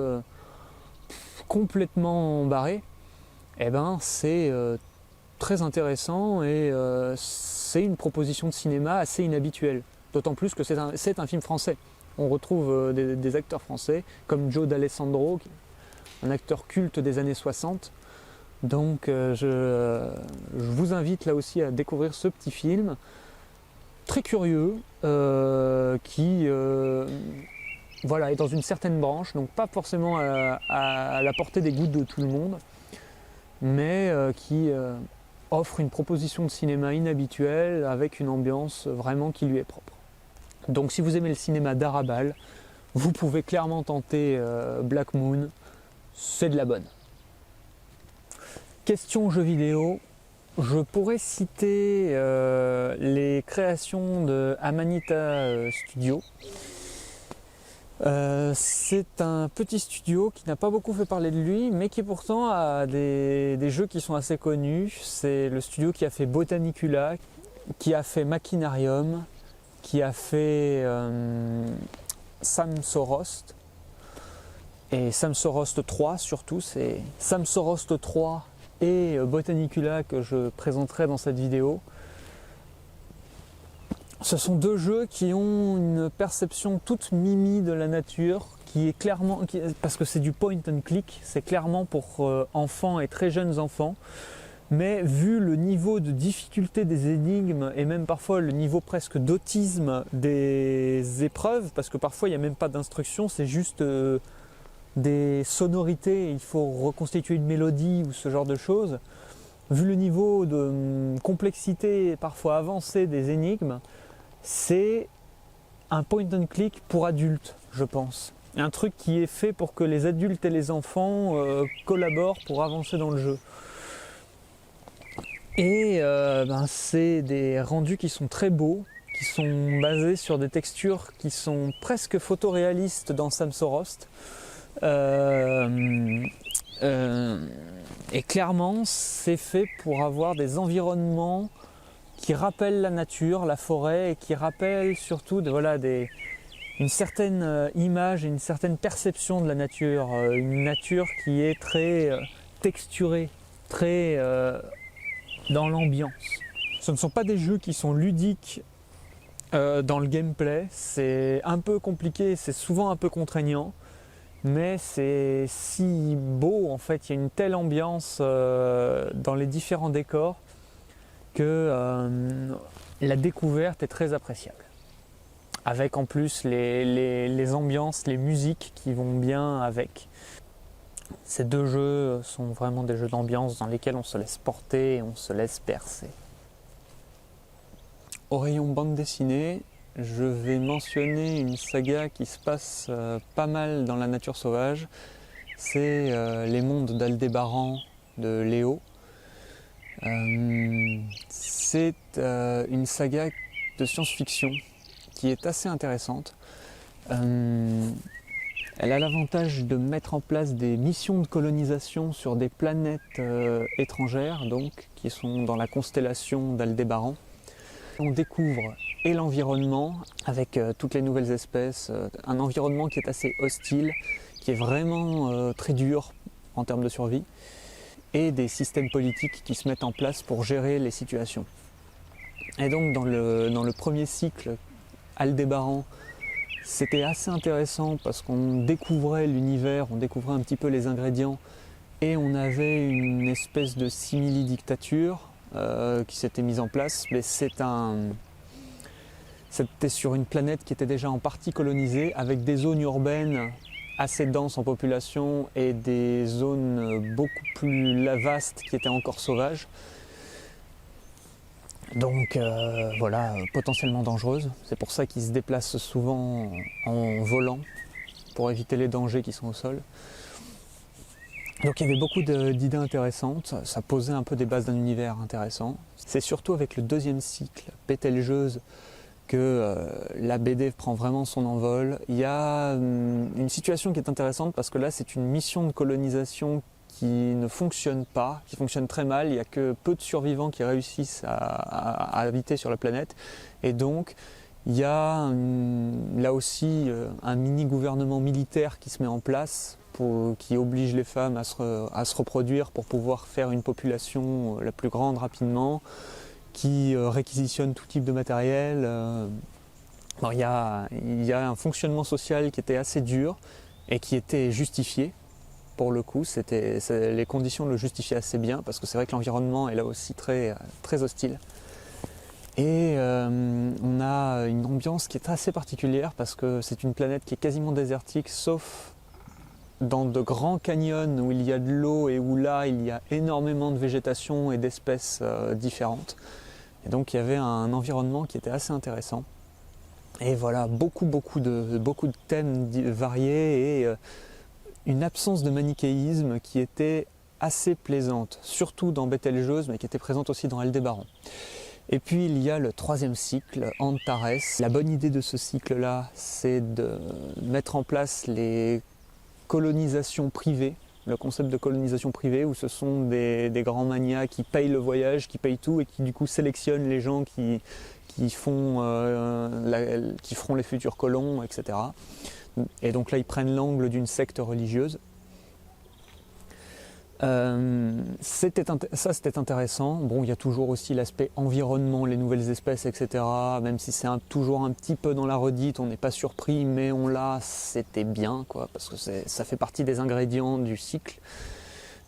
complètement barrées, c'est très intéressant et c'est une proposition de cinéma assez inhabituelle. D'autant plus que c'est un film français. On retrouve des acteurs français comme Joe D'Alessandro, un acteur culte des années 60. Donc je vous invite là aussi à découvrir ce petit film très curieux qui est dans une certaine branche, donc pas forcément à la portée des goûts de tout le monde, mais qui offre une proposition de cinéma inhabituelle avec une ambiance vraiment qui lui est propre. Donc si vous aimez le cinéma d'Arrabal, vous pouvez clairement tenter Black Moon, c'est de la bonne. Question jeux vidéo, je pourrais citer les créations de Amanita Studio. C'est un petit studio qui n'a pas beaucoup fait parler de lui, mais qui pourtant a des jeux qui sont assez connus. C'est le studio qui a fait Botanicula, qui a fait Machinarium, qui a fait Samsorost, et Samsorost 3 surtout. C'est Samsorost 3 et Botanicula que je présenterai dans cette vidéo. Ce sont deux jeux qui ont une perception toute mimi de la nature, qui est clairement, parce que c'est du point and click, c'est clairement pour enfants et très jeunes enfants. Mais vu le niveau de difficulté des énigmes et même parfois le niveau presque d'autisme des épreuves, parce que parfois il n'y a même pas d'instruction, c'est juste des sonorités, il faut reconstituer une mélodie ou ce genre de choses. Vu le niveau de complexité parfois avancé des énigmes, c'est un point and click pour adultes, je pense. Un truc qui est fait pour que les adultes et les enfants collaborent pour avancer dans le jeu. Et c'est des rendus qui sont très beaux, qui sont basés sur des textures qui sont presque photoréalistes dans Samsorost. Et clairement, c'est fait pour avoir des environnements qui rappellent la nature, la forêt, et qui rappellent surtout une certaine image et une certaine perception de la nature. Une nature qui est très texturée, très dans l'ambiance. Ce ne sont pas des jeux qui sont ludiques dans le gameplay, c'est un peu compliqué, c'est souvent un peu contraignant, mais c'est si beau en fait, il y a une telle ambiance dans les différents décors que la découverte est très appréciable. Avec en plus les ambiances, les musiques qui vont bien avec. Ces deux jeux sont vraiment des jeux d'ambiance dans lesquels on se laisse porter et on se laisse bercer. Au rayon bande dessinée, je vais mentionner une saga qui se passe pas mal dans la nature sauvage. C'est Les Mondes d'Aldébaran de Léo. C'est une saga de science-fiction qui est assez intéressante. Elle a l'avantage de mettre en place des missions de colonisation sur des planètes étrangères, donc, qui sont dans la constellation d'Aldébaran. On découvre et l'environnement, avec toutes les nouvelles espèces, un environnement qui est assez hostile, qui est vraiment très dur en termes de survie, et des systèmes politiques qui se mettent en place pour gérer les situations. Et donc dans le premier cycle, Aldébaran, c'était assez intéressant parce qu'on découvrait l'univers, on découvrait un petit peu les ingrédients et on avait une espèce de simili-dictature qui s'était mise en place. Mais c'était sur une planète qui était déjà en partie colonisée avec des zones urbaines assez denses en population et des zones beaucoup plus vastes qui étaient encore sauvages. Donc potentiellement dangereuses. C'est pour ça qu'ils se déplacent souvent en volant pour éviter les dangers qui sont au sol. Donc il y avait beaucoup d'idées intéressantes, ça posait un peu des bases d'un univers intéressant. C'est surtout avec le deuxième cycle, Bételgeuse, que la BD prend vraiment son envol. Il y a une situation qui est intéressante parce que là c'est une mission de colonisation qui ne fonctionne pas, qui fonctionne très mal. Il n'y a que peu de survivants qui réussissent à habiter sur la planète. Et donc, il y a là aussi un mini-gouvernement militaire qui se met en place, qui oblige les femmes à se reproduire pour pouvoir faire une population la plus grande rapidement, qui réquisitionne tout type de matériel. Il y a un fonctionnement social qui était assez dur et qui était justifié. Pour le coup, les conditions le justifiaient assez bien parce que c'est vrai que l'environnement est là aussi très, très hostile. Et on a une ambiance qui est assez particulière parce que c'est une planète qui est quasiment désertique, sauf dans de grands canyons où il y a de l'eau et où là il y a énormément de végétation et d'espèces différentes. Et donc il y avait un environnement qui était assez intéressant. Et voilà, beaucoup de thèmes variés et une absence de manichéisme qui était assez plaisante, surtout dans Bételgeuse, mais qui était présente aussi dans Aldébaran. Et puis il y a le troisième cycle, Antares. La bonne idée de ce cycle-là, c'est de mettre en place les colonisations privées, le concept de colonisation privée, où ce sont des grands manias qui payent le voyage, qui payent tout, et qui du coup sélectionnent les gens qui feront les futurs colons, etc. Et donc là, ils prennent l'angle d'une secte religieuse. Ça c'était intéressant. Bon, il y a toujours aussi l'aspect environnement, les nouvelles espèces, etc. Même si c'est toujours un petit peu dans la redite, on n'est pas surpris, mais on l'a, c'était bien, quoi, parce que ça fait partie des ingrédients du cycle.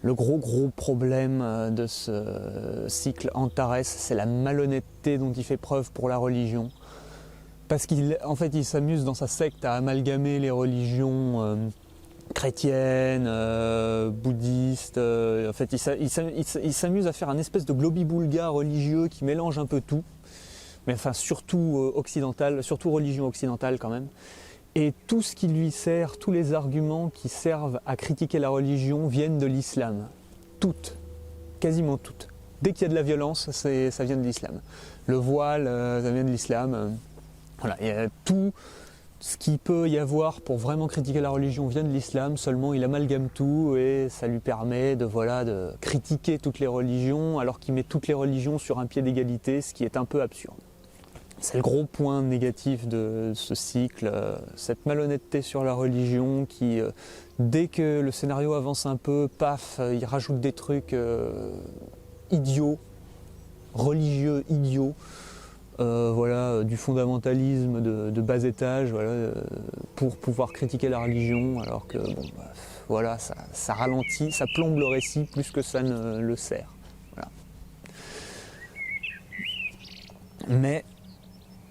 Le gros problème de ce cycle Antares, c'est la malhonnêteté dont il fait preuve pour la religion. Parce qu'en fait, il s'amuse dans sa secte à amalgamer les religions chrétiennes, bouddhistes. En fait, il s'amuse à faire un espèce de globi-boulga religieux qui mélange un peu tout. Mais enfin, surtout occidental, surtout religion occidentale quand même. Et tout ce qui lui sert, tous les arguments qui servent à critiquer la religion viennent de l'islam. Toutes, quasiment toutes. Dès qu'il y a de la violence, ça vient de l'islam. Le voile, ça vient de l'islam. Voilà, et tout ce qu'il peut y avoir pour vraiment critiquer la religion vient de l'islam, seulement il amalgame tout et ça lui permet de critiquer toutes les religions alors qu'il met toutes les religions sur un pied d'égalité, ce qui est un peu absurde. C'est le gros point négatif de ce cycle, cette malhonnêteté sur la religion qui, dès que le scénario avance un peu, paf, il rajoute des trucs idiots, religieux idiots. Voilà, du fondamentalisme de bas étage, voilà, pour pouvoir critiquer la religion, alors que bon, bah, voilà, ça ralentit, ça plombe le récit plus que ça ne le sert. Voilà. Mais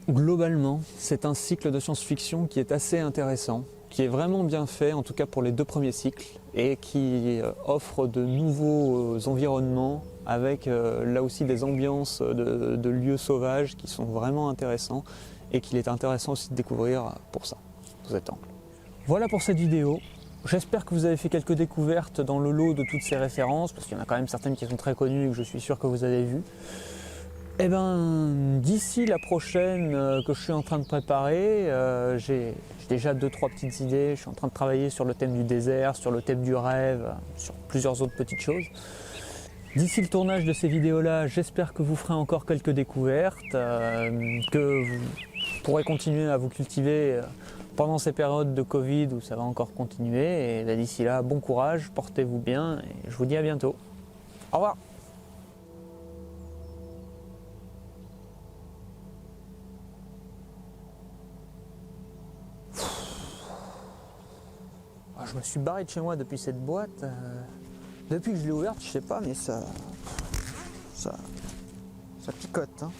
globalement, c'est un cycle de science-fiction qui est assez intéressant, qui est vraiment bien fait, en tout cas pour les 2 premiers cycles, et qui offre de nouveaux environnements, avec là aussi des ambiances de lieux sauvages qui sont vraiment intéressants, et qu'il est intéressant aussi de découvrir pour ça, sous cet angle. Voilà pour cette vidéo. J'espère que vous avez fait quelques découvertes dans le lot de toutes ces références, parce qu'il y en a quand même certaines qui sont très connues et que je suis sûr que vous avez vues. Eh ben, d'ici la prochaine que je suis en train de préparer, j'ai déjà 2-3 petites idées. Je suis en train de travailler sur le thème du désert, sur le thème du rêve, sur plusieurs autres petites choses. D'ici le tournage de ces vidéos-là, j'espère que vous ferez encore quelques découvertes, que vous pourrez continuer à vous cultiver pendant ces périodes de Covid où ça va encore continuer. Et ben, d'ici là, bon courage, portez-vous bien et je vous dis à bientôt. Au revoir. Je me suis barré de chez moi depuis cette boîte. Depuis que je l'ai ouverte, je sais pas, mais ça picote. Hein.